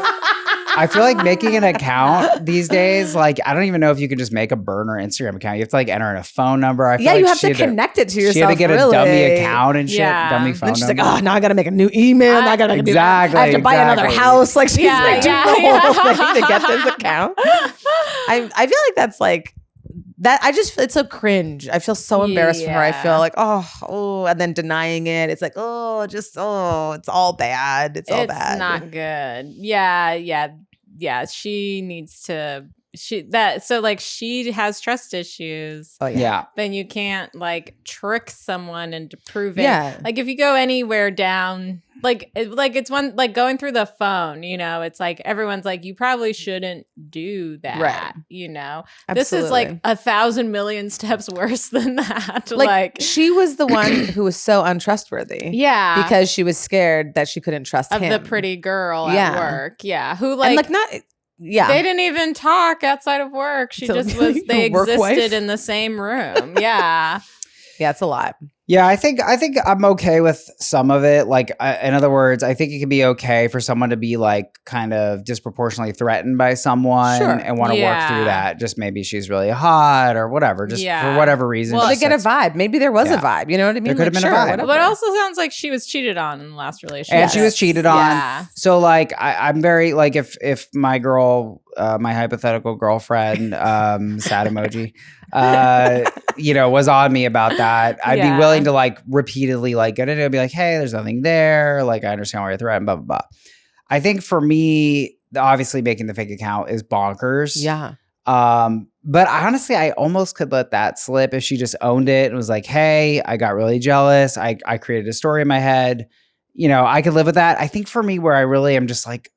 I feel like making an account these days, like I don't even know if you can just make a burner Instagram account. You have to like enter in a phone number. I feel Yeah, like you have she to had connect it to yourself. She had to get really. a dummy account and shit, Yeah. dummy phone Then she's like, number. oh, now I got to make a new email. Now I got to make a new. Exactly, I have to buy another exactly. house. Like she's Yeah, like doing yeah, the whole yeah. thing to get this account. I feel like that's like that. I just it's so cringe. I feel so embarrassed for her. I feel Yeah. like oh, and then denying it. It's like it's all bad. It's all bad. It's not good. Yeah. She needs to. She has trust issues. Oh yeah. Then you can't like trick someone into proving. Yeah. Like if you go anywhere down, it's one like going through the phone. You know, it's like everyone's like, you probably shouldn't do that. Right. You know, Absolutely. this is like 1,000 million steps worse than that. Like she was the one who was so untrustworthy. yeah, Because she was scared that she couldn't trust of him. the pretty girl Yeah. at work. Yeah, who And like not. Yeah. they didn't even talk outside of work. She So, just was. They your work existed wife? in the same room. Yeah. Yeah, it's a lot. Yeah, I think I'm okay with some of it. Like, in other words, I think it can be okay for someone to be like kind of disproportionately threatened by someone Sure. and want to work through that. Just maybe she's really hot or whatever. Just for whatever reason. Well, they just get a vibe. Maybe there was a vibe. You know what I mean? There could have been a vibe. But it also sounds like she was cheated on in the last relationship. And she was cheated on. Yeah. So like, I'm very like, if my girl, my hypothetical girlfriend, sad emoji, was on me about that, I'd be willing to like repeatedly like get into it and be like, hey, there's nothing there. Like, I understand why you're threatened, blah, blah, blah. I think for me, obviously making the fake account is bonkers. Yeah. But honestly, I almost could let that slip if she just owned it and was like, hey, I got really jealous. I created a story in my head. I could live with that. I think for me, where I really am just like,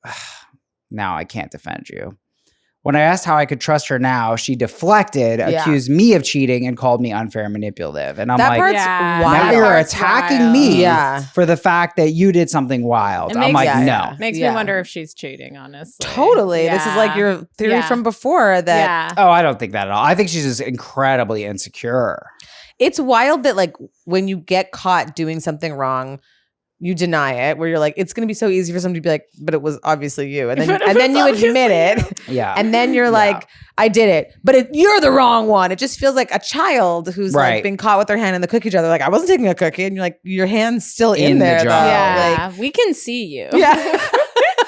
now I can't defend you. When I asked how I could trust her now, she deflected, accused me of cheating, and called me unfair and manipulative. And I'm that like, part's now wild. you're attacking me Yeah. for the fact that you did something wild. I'm like, no. Makes me wonder if she's cheating, honestly. Totally. This is like your theory from before that. Oh, I don't think that at all. I think she's just incredibly insecure. It's wild that like when you get caught doing something wrong, you deny it, where you're like, it's going to be so easy for somebody to be like, but it was obviously you. And then you admit it. Yeah. And then you're like, I did it, but you're the wrong one. It just feels like a child who's like been caught with their hand in the cookie jar. They're like, I wasn't taking a cookie. And you're like, your hand's still in there. The jar. Though. Yeah. Like, we can see you. Yeah.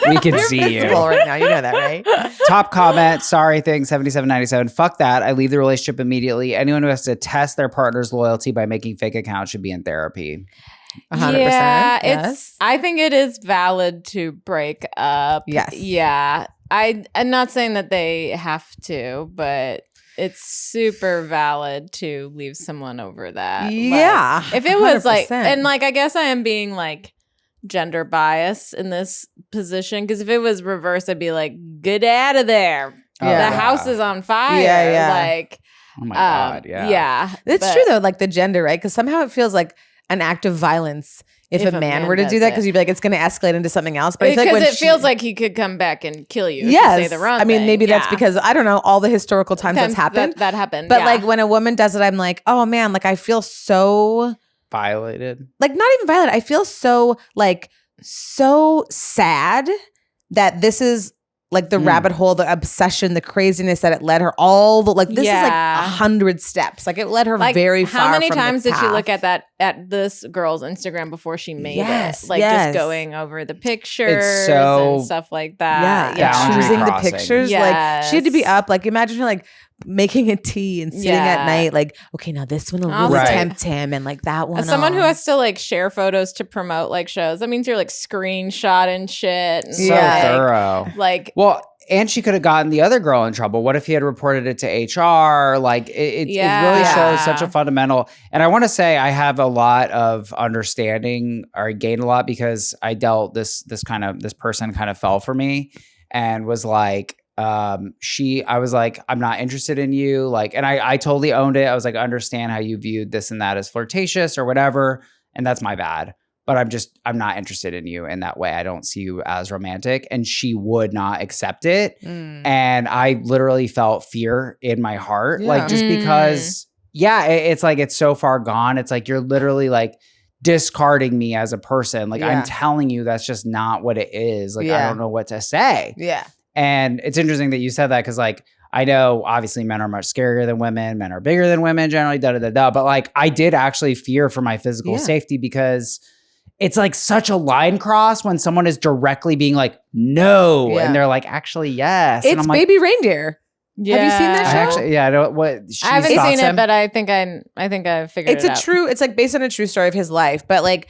We can see you right now. You know that, right? Top comment, sorry thing, 7797. Fuck that. I leave the relationship immediately. Anyone who has to test their partner's loyalty by making fake accounts should be in therapy. 100%. Yeah, I think it is valid to break up. Yes. Yeah. I'm not saying that they have to, but it's super valid to leave someone over that. Yeah. Like, if it was 100%. like, and like, I guess I am being like gender bias in this position, because if it was reversed, I'd be like, get out of there. Yeah. The house is on fire. Yeah. Like, oh my God. Yeah. Yeah. It's true though, like the gender, right? Because somehow it feels like an act of violence if a man were to do that, because you'd be like, it's going to escalate into something else. But I feel like because it feels like he could come back and kill you. Yes, if you say the wrong I mean, thing. maybe that's because I don't know all the historical times that's happened. That happened. But like when a woman does it, I'm like, oh man, like I feel so violated. Like not even violated. I feel so like so sad that this is like the rabbit hole, the obsession, the craziness that it led her all the this is like 100 steps. Like it led her like, very far. How many from times the did she path. look at this girl's Instagram before she made it? Like yes. just going over the pictures so and stuff like that. Yeah. Choosing the crossing. pictures. Like she had to be up. Like imagine her like making a tea and sitting at night, like, okay, now this one will really tempt him, and like that one. As someone who has to like share photos to promote like shows, that means you're like screenshotting shit. And, so thorough. Like, well, and she could have gotten the other girl in trouble. What if he had reported it to HR? Like it really shows such a fundamental. And I want to say I have a lot of understanding, or I gained a lot, because I dealt this person kind of fell for me and was like, I was like, I'm not interested in you. Like, and I totally owned it. I was like, I understand how you viewed this and that as flirtatious or whatever. And that's my bad. But I'm not interested in you in that way. I don't see you as romantic. And she would not accept it. And I literally felt fear in my heart. Like, just because, it's like, it's so far gone. It's like, you're literally like discarding me as a person. Like, I'm telling you, that's just not what it is. Like, I don't know what to say. Yeah. And it's interesting that you said that, because like, I know obviously men are much scarier than women. Men are bigger than women generally, But like, I did actually fear for my physical safety, because it's like such a line cross when someone is directly being like, no. And they're like, actually, yes. It's and I'm like, Baby Reindeer. yeah. Have you seen that show? I don't, what, I haven't seen it, but I think I figured it out. It's like based on a true story of his life, but like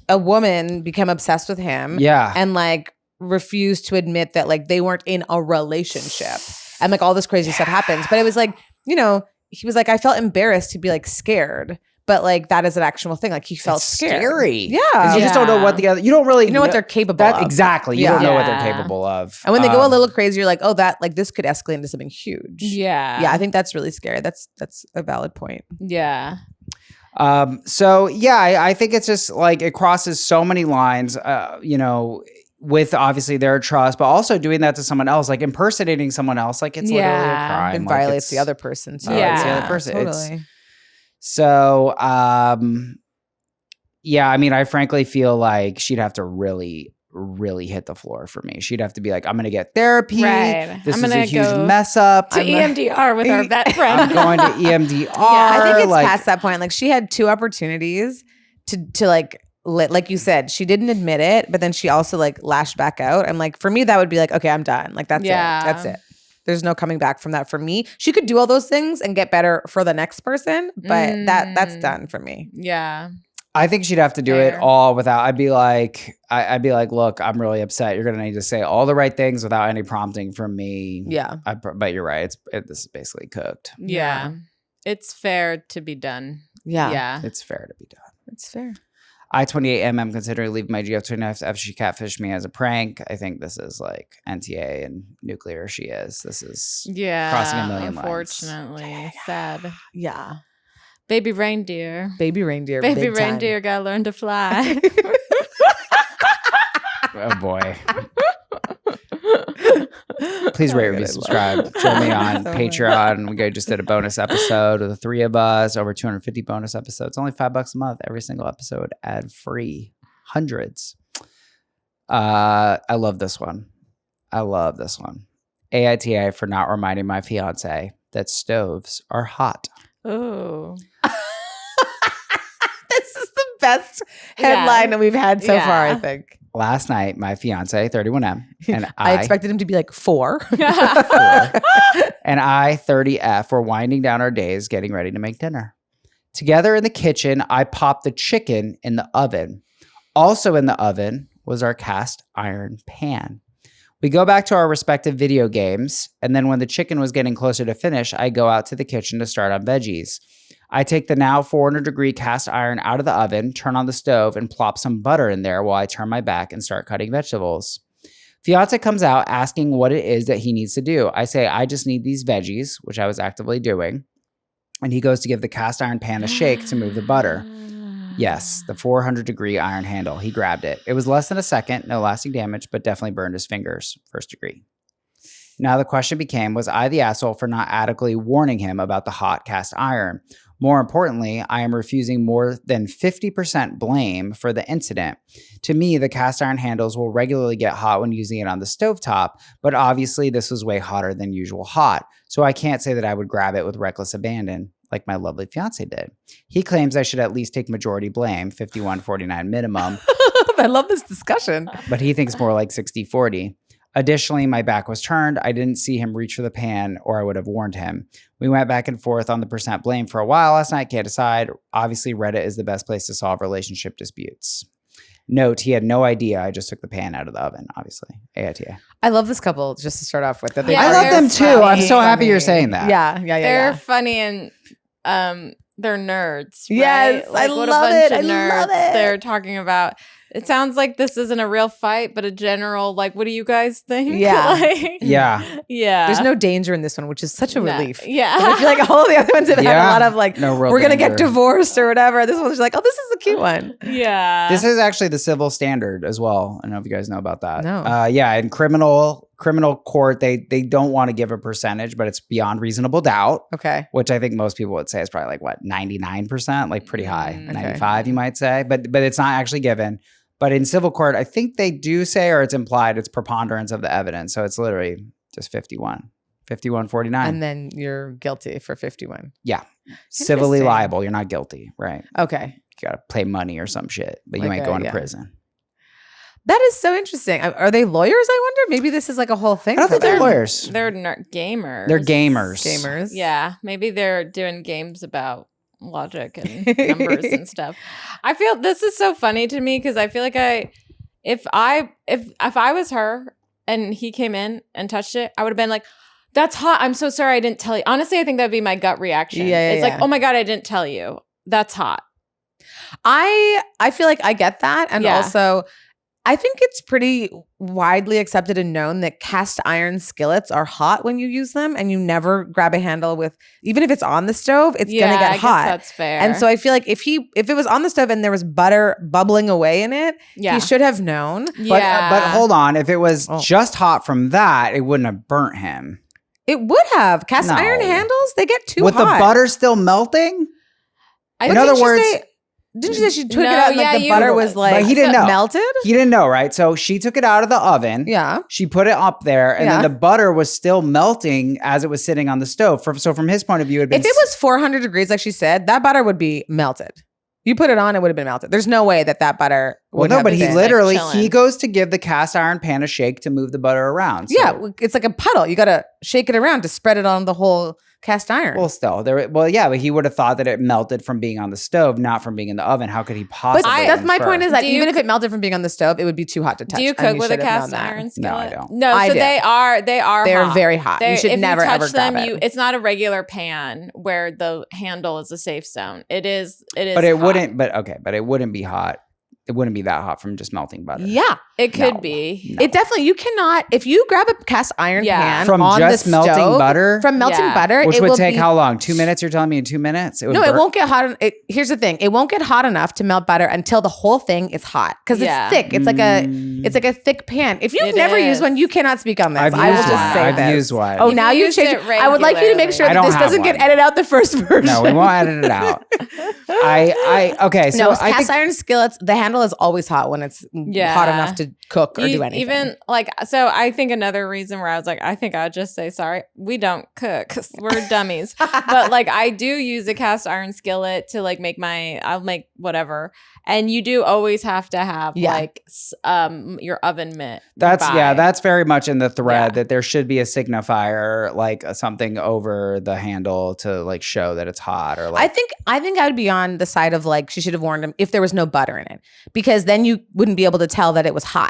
a woman became obsessed with him. Yeah. And like refused to admit that like they weren't in a relationship. And like all this crazy stuff happens. But it was like, he was like, I felt embarrassed to be like scared. But like that is an actual thing. Like he felt scared. Scary. Yeah. Because you just don't know what you don't really know what they're capable of. Exactly. You don't know what they're capable of. And when they go a little crazy, you're like, oh, that like this could escalate into something huge. Yeah. Yeah, I think that's really scary. That's a valid point. Yeah. So yeah, I think it's just like it crosses so many lines, with obviously their trust, but also doing that to someone else, like impersonating someone else, like it's literally a crime. It violates the other person. Violates the other person. Totally. So, Yeah, I mean, I frankly feel like she'd have to really hit the floor for me. She'd have to be like, I'm going to get therapy. Right. This I'm is gonna a huge go mess up. to EMDR with our vet friend. I'm going to EMDR. I think it's like, past that point. Like she had 2 opportunities to like you said, she didn't admit it, but then she also like lashed back out. I'm like, for me, that would be like, okay, I'm done. Like that's it. That's it. There's no coming back from that for me. She could do all those things and get better for the next person, but that's done for me. Yeah. I think she'd have to do it all without. I'd be like, look, I'm really upset. You're gonna need to say all the right things without any prompting from me. Yeah, but you're right. This is basically cooked. Yeah. It's fair to be done. Yeah. It's fair to be done. It's fair. I-28M, I'm considering leaving my GF29 after she catfished me as a prank. I think this is like NTA and nuclear she is. This is crossing a million unfortunately. lines. Sad. Yeah. Baby reindeer. Baby reindeer. Baby reindeer gotta learn to fly. Oh boy. Please rate, review, subscribe. Join me on Patreon. We just did a bonus episode with the 3 of us. Over 250 bonus episodes. Only $5 a month. Every single episode ad free. Hundreds. I love this one. AITA for not reminding my fiance that stoves are hot. Oh. This is the best headline that we've had so far, I think. Last night, my fiance, 31M, and I expected him to be like 4. and I, 30F, were winding down our days getting ready to make dinner. Together in the kitchen, I popped the chicken in the oven. Also in the oven was our cast iron pan. We go back to our respective video games, and then when the chicken was getting closer to finish, I go out to the kitchen to start on veggies. I take the now 400-degree cast iron out of the oven, turn on the stove, and plop some butter in there while I turn my back and start cutting vegetables. Fiance comes out asking what it is that he needs to do. I say, I just need these veggies, which I was actively doing. And he goes to give the cast iron pan a shake to move the butter. Yes, the 400-degree iron handle. He grabbed it. It was less than a second, no lasting damage, but definitely burned his fingers, 1st degree. Now the question became, was I the asshole for not adequately warning him about the hot cast iron? More importantly, I am refusing more than 50% blame for the incident. To me, the cast iron handles will regularly get hot when using it on the stovetop, but obviously this was way hotter than usual hot, so I can't say that I would grab it with reckless abandon like my lovely fiance did. He claims I should at least take majority blame, 51-49 minimum. I love this discussion. But he thinks more like 60-40. Additionally, my back was turned. I didn't see him reach for the pan or I would have warned him. We went back and forth on the percent blame for a while last night. Can't decide. Obviously, Reddit is the best place to solve relationship disputes. Note, he had no idea I just took the pan out of the oven, obviously. AITA. I love this couple, just to start off with. That I love them too. I'm so happy you're saying that. Yeah. They're funny and they're nerds. Right? Yes, like, I what love a bunch it. of nerds I love it. they're talking about. It sounds like this isn't a real fight, but a general, like, what do you guys think? Yeah. Yeah. Yeah. There's no danger in this one, which is such a relief. Yeah. I feel like all the other ones have had a lot of like, no real we're going to get danger. divorced or whatever. This one's like, oh, this is a cute one. Yeah. This is actually the civil standard as well. I don't know if you guys know about that. No. Yeah, in criminal court, they don't want to give a percentage, but it's beyond reasonable doubt. Okay. Which I think most people would say is probably like what, 99%, like pretty high, Okay. 95 you might say, but it's not actually given. But in civil court, I think they do say, or it's implied, it's preponderance of the evidence. So it's literally just 51-49. And then you're guilty for 51. Yeah. Civilly Interesting. liable. You're not guilty, right? Okay. You got to pay money or some shit, but you Like ain't a- going to yeah. prison. That is so interesting. Are they lawyers, I wonder? Maybe this is like a whole thing. I don't for think they're them. lawyers. They're gamers. They're gamers. Gamers. Yeah. Maybe they're doing games about logic and numbers and stuff. I feel this is so funny to me because I feel like if I was her and he came in and touched it, I would have been like, that's hot. I'm so sorry I didn't tell you. Honestly, I think that'd be my gut reaction. It's like, oh my God, I didn't tell you. That's hot. I feel like I get that. And also, I think it's pretty widely accepted and known that cast iron skillets are hot when you use them, and you never grab a handle with, even if it's on the stove, it's gonna get I hot. guess that's fair. And so I feel like if it was on the stove and there was butter bubbling away in it, he should have known. But hold on, if it was just hot from that, it wouldn't have burnt him. It would have. Cast No. iron handles, they get too With hot. the butter still melting? I In think other she words, say? Didn't you say she took it out and like the butter was like but he didn't know. melted? He didn't know, right? So she took it out of the oven. Yeah. She put it up there, and then the butter was still melting as it was sitting on the stove. So from his point of view, if it was 400 degrees, like she said, that butter would be melted. You put it on, it would have been melted. There's no way that butter would have been. He literally, he goes to give the cast iron pan a shake to move the butter around. So. Yeah, it's like a puddle. You got to shake it around to spread it on the whole cast iron. Well, still, but he would have thought that it melted from being on the stove, not from being in the oven. How could he possibly? But that's my point is that even if it melted from being on the stove, it would be too hot to touch. Do you cook with a cast iron skillet? No, I don't. No, so they are They're hot. very hot. You should never ever grab it. It's not a regular pan where the handle is a safe zone. It is. But it hot. wouldn't. But it wouldn't be hot. It wouldn't be that hot from just melting butter. Yeah, it could be. No. It definitely. You cannot if you grab a cast iron pan from on just the melting stove, butter. From melting butter, which would take how long? 2 minutes? You're telling me in 2 minutes? It won't get hot. Here's the thing: it won't get hot enough to melt butter until the whole thing is hot because it's thick. It's like a thick pan. If you've never used one, you cannot speak on this. I will just say I've used one. Oh, now you change it. I would like you to make sure that this doesn't get edited out the first version. No, we won't edit it out. Okay. So no, cast iron skillets. The handle is always hot when it's hot enough to cook or do anything. Even so I think another reason where I was like, I think I'll just say, sorry, we don't cook. We're dummies. But I do use a cast iron skillet to I'll make whatever. And you do always have to have your oven mitt. That's very much in the thread that there should be a signifier, something over the handle to show that it's hot or I think I would be on the side of she should have warned him if there was no butter in it, because then you wouldn't be able to tell that it was hot.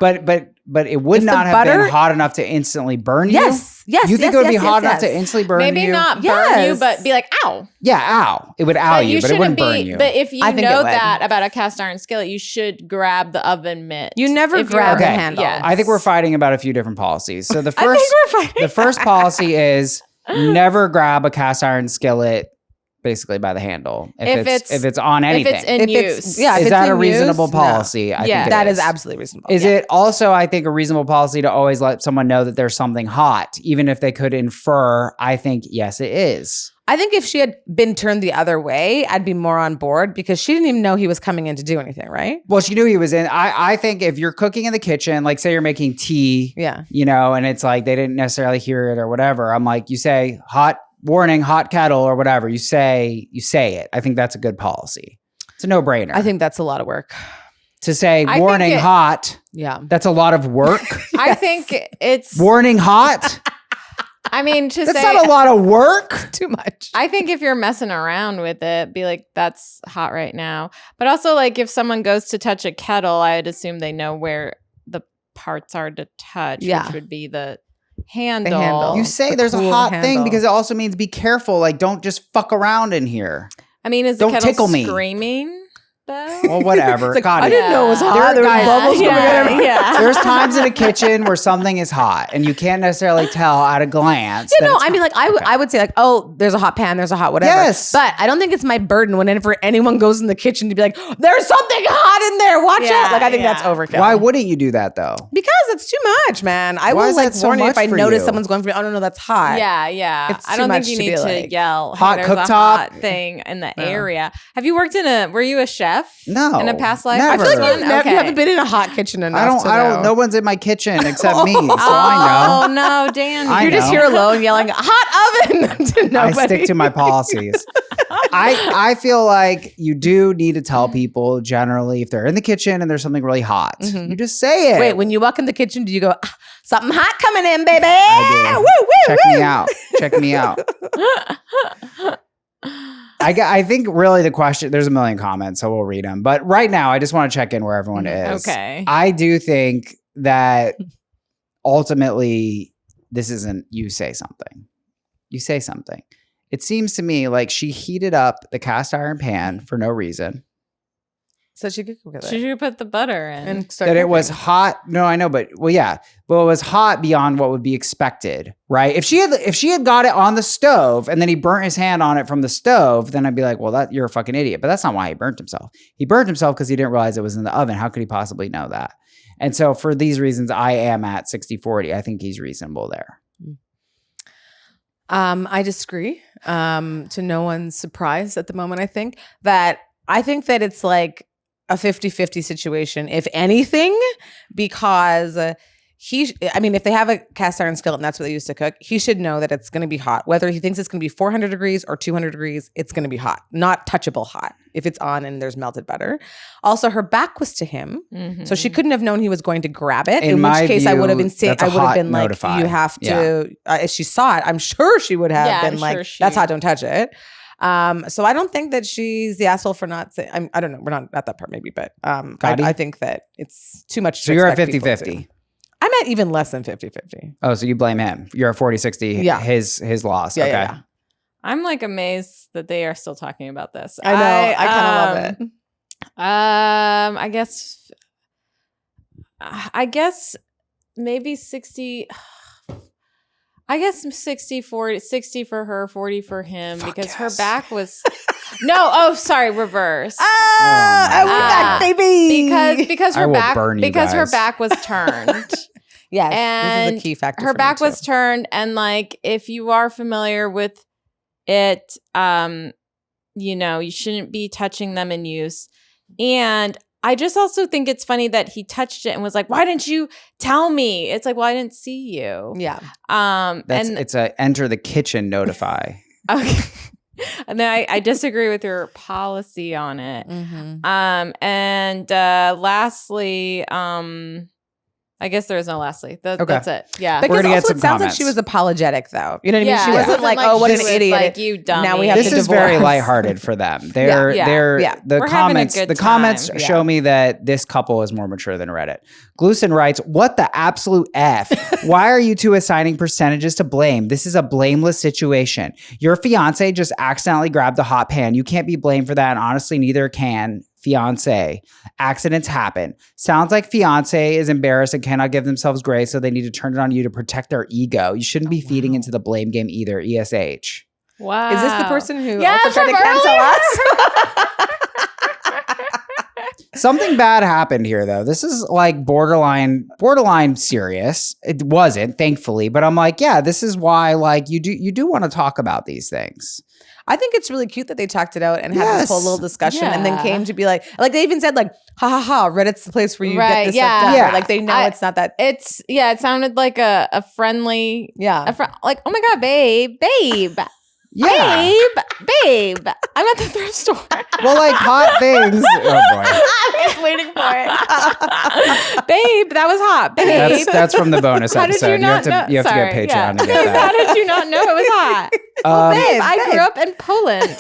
But it would not have been hot enough to instantly burn you. Yes. You think it would be hot enough to instantly burn you? Maybe not burn you, but be like, ow. Yeah, ow. It would ow you, but it wouldn't burn you. But if you know that about a cast iron skillet, you should grab the oven mitt. You never grab the handle. Yes. I think we're fighting about a few different policies. So the first policy is never grab a cast iron skillet basically by the handle if it's on anything. If it's in use. Is that a reasonable policy? No. I think that is absolutely reasonable. Is it also, I think, a reasonable policy to always let someone know that there's something hot, even if they could infer? I think, yes, it is. I think if she had been turned the other way, I'd be more on board because she didn't even know he was coming in to do anything, right? Well, she knew he was in. I think if you're cooking in the kitchen, say you're making tea, and it's they didn't necessarily hear it or whatever. I'm you say hot, warning, hot kettle or whatever. You say it. I think that's a good policy. It's a no-brainer. I think that's a lot of work. To say warning hot. Yeah. That's a lot of work. I think it's warning hot. I mean, that's not a lot of work. Too much. I think if you're messing around with it, be like, that's hot right now. But also, if someone goes to touch a kettle, I'd assume they know where the parts are to touch, which would be the handle. You say there's a hot thing because it also means be careful. Don't just fuck around in here. I mean, is the kettle screaming? Though? Well, whatever. I didn't know it was hot. There was bubbles coming out of it. Yeah. There's times in a kitchen where something is hot and you can't necessarily tell at a glance. I mean, I would say oh, there's a hot pan, there's a hot whatever. Yes. But I don't think it's my burden whenever anyone goes in the kitchen to be like, there's something hot in there. Watch out. I think that's overkill. Why wouldn't you do that though? Because it's too much, man. I will warn you if I notice someone's going for, oh no, that's hot. Yeah. I don't think you need to yell, hot there's cooktop a hot thing in the area. Have you worked were you a chef? No. In a past life? Never. I feel like you haven't been in a hot kitchen enough. I don't. No one's in my kitchen except me, so I know. Oh no, Dan! You're just here alone yelling "hot oven" to nobody. I stick to my policies. I feel like you do need to tell people generally if they're in the kitchen and there's something really hot. Mm-hmm. You just say it. Wait, when you walk in the kitchen, do you go, something hot coming in, baby? I do. Woo, Check me out. Check me out. I think really the question, there's a million comments, so we'll read them. But right now, I just want to check in where everyone is. Okay. I do think that ultimately, this isn't you say something. You say something. It seems to me like she heated up the cast iron pan for no reason. So she could cook with it. She should put the butter in. And that it was hot. No, I know, but it was hot beyond what would be expected, right? If she had got it on the stove and then he burnt his hand on it from the stove, then I'd be like, well, you're a fucking idiot. But that's not why he burnt himself. He burnt himself because he didn't realize it was in the oven. How could he possibly know that? And so for these reasons, I am at 60-40. I think he's reasonable there. I disagree. To no one's surprise at the moment, I think that I think that it's like a 50-50 situation, if anything, because if they have a cast iron skillet and that's what they use to cook, he should know that it's going to be hot. Whether he thinks it's going to be 400 degrees or 200 degrees, it's going to be hot, not touchable hot if it's on and there's melted butter. Also, her back was to him, so she couldn't have known he was going to grab it. In which case, I would have been like, you have to. If she saw it, I'm sure she would have been like, that's hot, don't touch it. So I don't think that she's the asshole for not saying. I don't know. We're not at that part, maybe, but I think that it's too much. So you're at 50-50. I'm at even less than 50-50. Oh, so you blame him. You're at 40-60. Yeah. His loss. Yeah, okay. yeah. I'm like amazed that they are still talking about this. I know. I kind of love it. I guess maybe 60. I guess 60-40, 60 for her, 40 for him, because her back was reverse. Baby. Because her back was turned. Yes, and this is a key factor. Her back was turned, and like if you are familiar with it, you shouldn't be touching them in use. And I just also think it's funny that he touched it and was like, "Why didn't you tell me?" It's like, "Well, I didn't see you." Yeah. It's a enter the kitchen notify. Okay. And then I disagree with your policy on it. And lastly, I guess there is no lastly. That's it. Yeah. Because also it sounds like she was apologetic, though. You know what I mean? She wasn't like, oh, what an idiot. Like, you dummy. Now we have to divorce. This is very lighthearted for them. The comments show me that this couple is more mature than Reddit. Glusen writes, what the absolute F? Why are you two assigning percentages to blame? This is a blameless situation. Your fiance just accidentally grabbed the hot pan. You can't be blamed for that, and honestly, neither can fiance. Accidents happen. Sounds like fiance is embarrassed and cannot give themselves grace, so they need to turn it on you to protect their ego. You shouldn't be feeding into the blame game either. ESH. Wow. Is this the person who also tried to cancel us? Something bad happened here, though. This is like borderline serious. It wasn't, thankfully, but I'm like, yeah, this is why like you do want to talk about these things. I think it's really cute that they talked it out and had this whole little discussion and then came to be like they even said like, ha ha ha, Reddit's the place where you get this stuff done. Yeah. Like they know it's not that. It sounded like a friendly, like, oh my God, babe. Yeah. Babe, I'm at the thrift store. Well, like hot things. Oh boy. I was waiting for it. Babe, that was hot. Babe. That's from the bonus episode. You have to get Patreon to get that. How did you not know it was hot? Babe, I grew up in Poland.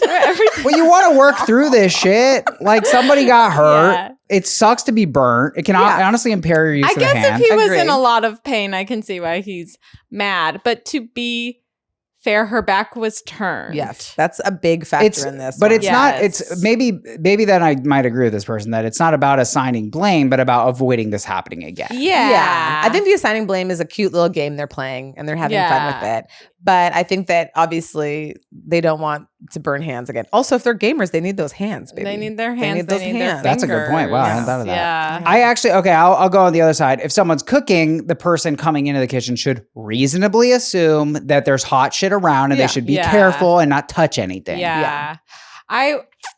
Well, you want to work through this shit. Like somebody got hurt. Yeah. It sucks to be burnt. It can honestly impair your use of the hand. I guess if he was in a lot of pain, I can see why he's mad. But to be fair, her back was turned. Yes, that's a big factor in this. But it's not. It's maybe that I might agree with this person that it's not about assigning blame, but about avoiding this happening again. Yeah. I think the assigning blame is a cute little game they're playing, and they're having fun with it. But I think that obviously they don't want to burn hands again. Also, if they're gamers, they need those hands, baby. They need their hands. They need their fingers. That's a good point. Wow, I hadn't thought of that. Yeah. I actually, I'll go on the other side. If someone's cooking, the person coming into the kitchen should reasonably assume that there's hot shit around and they should be careful and not touch anything. Yeah.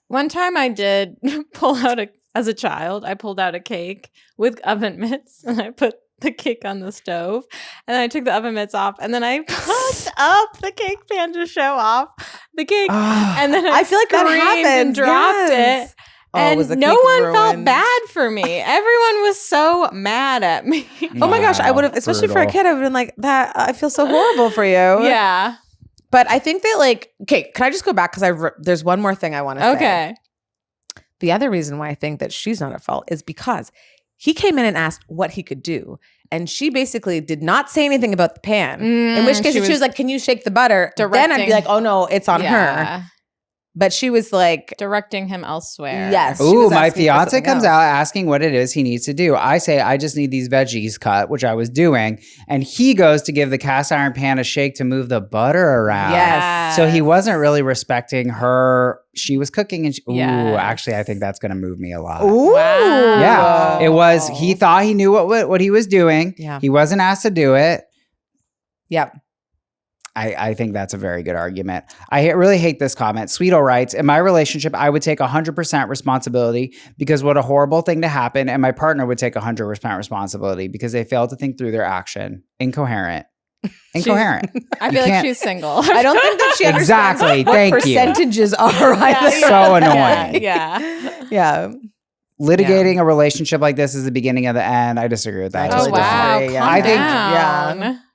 One time I did pull out as a child, I pulled out a cake with oven mitts and I put the cake on the stove and I took the oven mitts off and then I popped up the cake pan to show off the cake and then I feel like that happened and dropped it and no one felt bad for me. Everyone was so mad at me. Oh my gosh, I would have, especially for a kid, I would have been like, that I feel so horrible for you. Yeah. But I think that okay, can I just go back because there's one more thing I want to say. Okay. The other reason why I think that she's not at fault is because he came in and asked what he could do. And she basically did not say anything about the pan. In which case, if she was like, can you shake the butter? Then I'd be like, oh no, it's on her. But she was like directing him elsewhere. Yes. Ooh, my fiance comes out asking what it is he needs to do. I say, I just need these veggies cut, which I was doing. And he goes to give the cast iron pan a shake to move the butter around. Yes. So he wasn't really respecting her. She was cooking and actually, I think that's going to move me a lot. Ooh. Wow. Yeah. It was, he thought he knew what he was doing. Yeah. He wasn't asked to do it. Yep. I think that's a very good argument. I really hate this comment. Sweeto writes, in my relationship, I would take 100% responsibility because what a horrible thing to happen. And my partner would take 100% responsibility because they failed to think through their action. Incoherent. I feel like she's single. I don't think that she understands exactly. what Thank percentages are. Right? So annoying. Yeah. Litigating a relationship like this is the beginning of the end. I disagree with that. Oh, wow.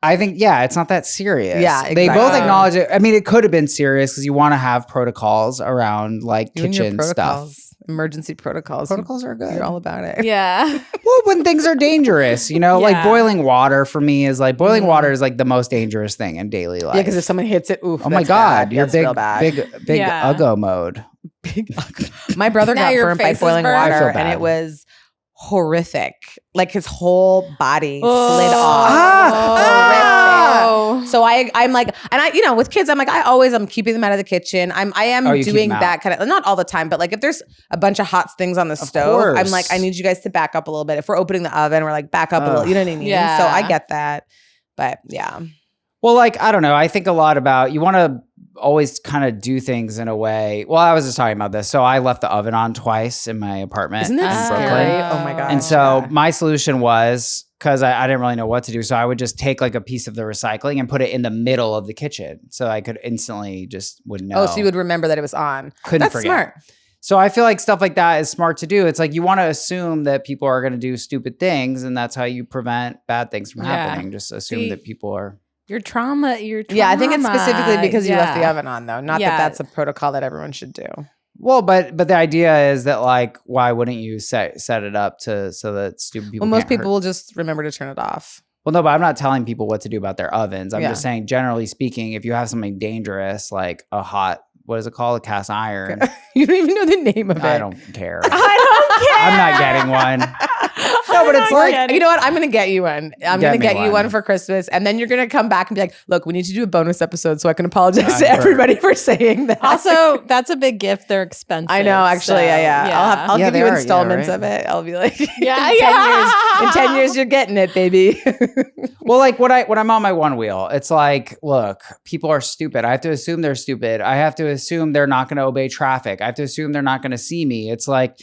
I think, it's not that serious. Yeah, exactly. They both acknowledge it. I mean, it could have been serious because you want to have protocols around like kitchen stuff. Emergency protocols. Protocols are good. You're all about it. Yeah. Well, when things are dangerous, like boiling water for me is like water is like the most dangerous thing in daily life. Yeah, because if someone hits it, oof. Oh my God, bad. you're big Uggo mode. My brother got burnt by boiling water and it was horrific. Like his whole body slid off. So I'm like, and I, with kids, I'm like, I'm keeping them out of the kitchen. I am doing that kind of, not all the time, but like if there's a bunch of hot things on the stove, I'm like, I need you guys to back up a little bit. If we're opening the oven, we're like, back up a little, you know what I mean? Yeah. So I get that. But yeah. Well, like, I don't know. I think a lot about, you want to always kind of do things in a way. Well, I was just talking about this. So I left the oven on twice in my apartment. Isn't that in Brooklyn. scary? Oh my God. And so my solution was, because I didn't really know what to do. So I would just take like a piece of the recycling and put it in the middle of the kitchen. So I could instantly just would know. Oh, so you would remember that it was on. That's forget. Smart. So I feel like stuff like that is smart to do. It's like you want to assume that people are going to do stupid things, and that's how you prevent bad things from happening. Just assume that people are. Your trauma. Yeah, I think it's specifically because you left the oven on, though. Not that that's a protocol that everyone should do. Well, but the idea is that, like, why wouldn't you set it up so that stupid people? Well, most people will just remember to turn it off. Well, no, but I'm not telling people what to do about their ovens. I'm just saying, generally speaking, if you have something dangerous like a hot, what is it called, a cast iron? You don't even know the name of it. I don't care. I don't care. I'm not getting one. No, but it's like, you know what? I'm going to get you one. I'm going to get you one for Christmas. And then you're going to come back and be like, look, we need to do a bonus episode so I can apologize to everybody for saying that. Also, that's a big gift. They're expensive. I know, actually. Yeah. I'll give you installments of it. I'll be like, in 10 years, you're getting it, baby. Well, like when I'm on my one wheel, it's like, look, people are stupid. I have to assume they're stupid. I have to assume they're not going to obey traffic. I have to assume they're not going to see me. It's like,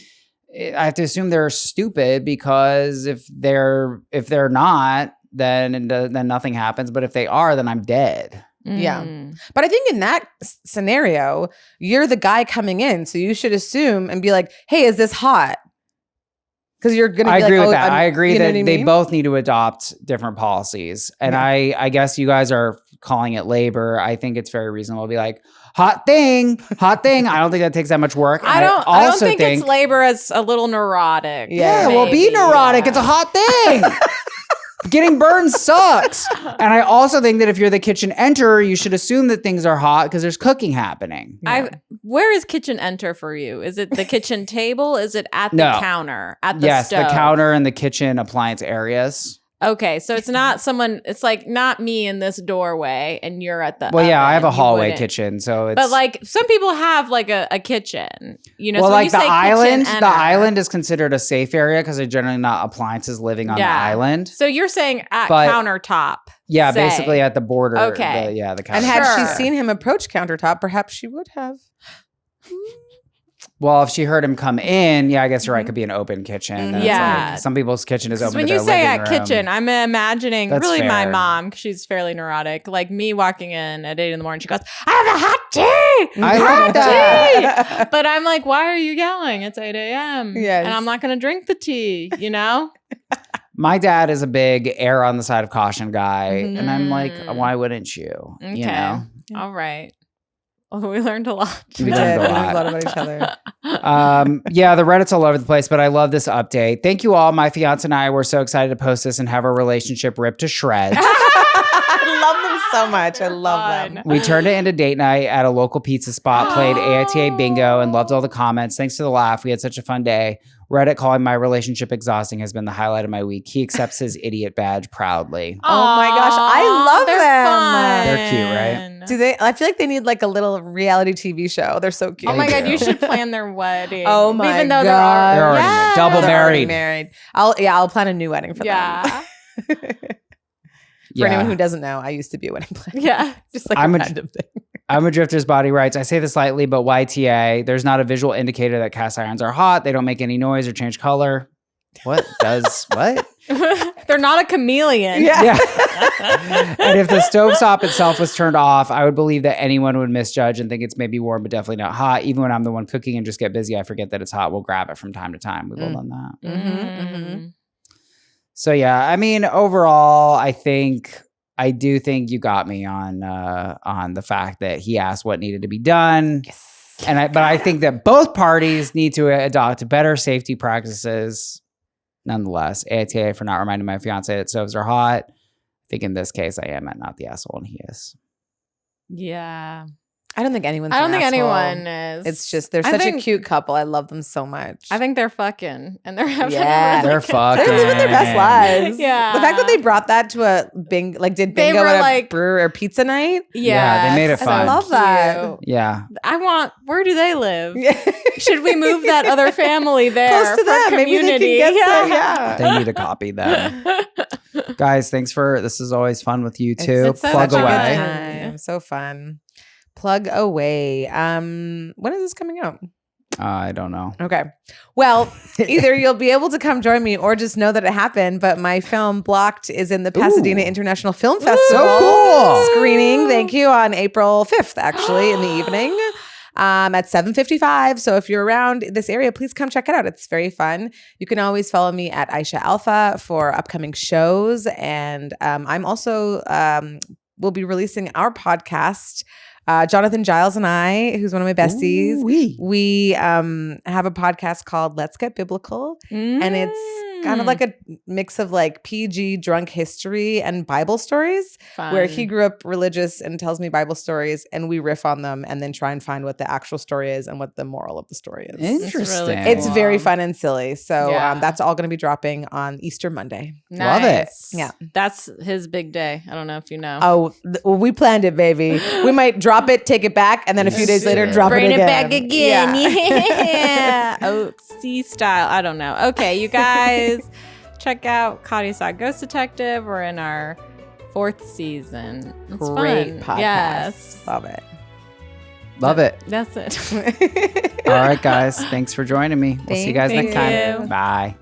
I have to assume they're stupid because if they're not, then nothing happens. But if they are, then I'm dead. Yeah. But I think in that scenario, you're the guy coming in. So you should assume and be like, hey, is this hot? Because you're going to be I agree like, with that. I agree that they mean? both need to adopt different policies. And I guess you guys are calling it labor. I think it's very reasonable to be like, hot thing. I don't think that takes that much work. I don't think it's labor as a little neurotic. Yeah, well, be neurotic. Yeah. It's a hot thing. Getting burned sucks. And I also think that if you're the kitchen enter, you should assume that things are hot because there's cooking happening. Yeah. Where is kitchen enter for you? Is it the kitchen table? Is it at the counter? At the stove? Yes, the counter and the kitchen appliance areas. Okay, so it's not someone. It's like not me in this doorway, and you're at the. Well, yeah, I have a hallway kitchen, so it's. But like some people have like a kitchen, Well, so like the island, island is considered a safe area because they're generally not appliances living on the island. So you're saying at countertop? Yeah, basically at the border. Okay, the countertop. And had she seen him approach countertop, perhaps she would have. Well, if she heard him come in, I guess you're right. It could be an open kitchen. Yeah. Like, some people's kitchen is open. When you say at kitchen, I'm imagining my mom, she's fairly neurotic, like me walking in at 8 a.m. She goes, I have a hot tea. I like that. But I'm like, why are you yelling? It's 8 a.m. Yes. And I'm not going to drink the tea, you know? My dad is a big err on the side of caution guy. And I'm like, why wouldn't you? Okay. You know? All right. Well, we learned a lot. We learned a lot about each other. The Reddit's all over the place, but I love this update. Thank you all. My fiance and I were so excited to post this and have our relationship ripped to shreds. I love them so much. I love them. We turned it into date night at a local pizza spot, played AITA bingo, and loved all the comments. Thanks to the laugh. We had such a fun day. Reddit calling my relationship exhausting has been the highlight of my week. He accepts his idiot badge proudly. Oh my gosh, I love them. They're cute, right? Do they? I feel like they need like a little reality TV show. They're so cute. Oh my God, you should plan their wedding. Oh my Even though God. They're already double married. I'll plan a new wedding for them. For anyone who doesn't know, I used to be a wedding planner. Yeah. Just like I'm a a- random thing. I'm a drifter's body rights. I say this lightly, but YTA, there's not a visual indicator that cast irons are hot. They don't make any noise or change color. What? They're not a chameleon. Yeah. And if the stovetop itself was turned off, I would believe that anyone would misjudge and think it's maybe warm, but definitely not hot. Even when I'm the one cooking and just get busy, I forget that it's hot. We'll grab it from time to time. We've all done that. Mm-hmm. So yeah, I mean, overall, I do think you got me on the fact that he asked what needed to be done. Yes. But I think that both parties need to adopt better safety practices. Nonetheless, AITA for not reminding my fiance that stoves are hot. I think in this case, I am not the asshole, and he is. Yeah. I don't think anyone's I don't an think asshole. anyone is. It's just they're such a cute couple. I love them so much. I think they're fucking and they're having Yeah. a really They're good fucking. they're living their best lives. Yeah. The fact that they brought that to a did They bingo were at a like- brewer or pizza night. Yeah, they made it so fun. I love that. cute. Yeah. Where do they live? Yeah. Should we move that other family there Close to for them. Maybe community? they can get some. Yeah. They need to copy that. Guys, this is always fun with you too. It's so Plug fun. away. Time. So fun. Plug away. When is this coming out? I don't know. Okay. Well, either you'll be able to come join me or just know that it happened. But my film Blocked is in the Pasadena International Film Festival. So cool. Screening, thank you, on April 5th, actually, in the evening. At 7:55. So if you're around this area, please come check it out. It's very fun. You can always follow me at Aisha Alpha for upcoming shows. And I'm also will be releasing our podcast. Jonathan Giles and I, who's one of my besties, we have a podcast called Let's Get Biblical. And it's kind of like a mix of like PG drunk history and Bible stories, where he grew up religious and tells me Bible stories, and we riff on them and then try and find what the actual story is and what the moral of the story is. Interesting. really It's cool. very fun and silly. So Yeah. that's all going to be dropping on Easter Monday. Love it. Nice. Yeah. That's his big day. I don't know if you know. Oh, well, we planned it, baby. We might drop it, take it back, and then a few days later, drop Bring it again. back again. Yeah. Yeah. Oh, sea style. I don't know. Okay, you guys, check out Kari Saw Ghost Detective. We're in our 4th season. It's Great fun. podcast. Yes. Love it. Love it. That's it. All right, guys. Thanks for joining me. We'll see you guys Thank next time. you. Bye.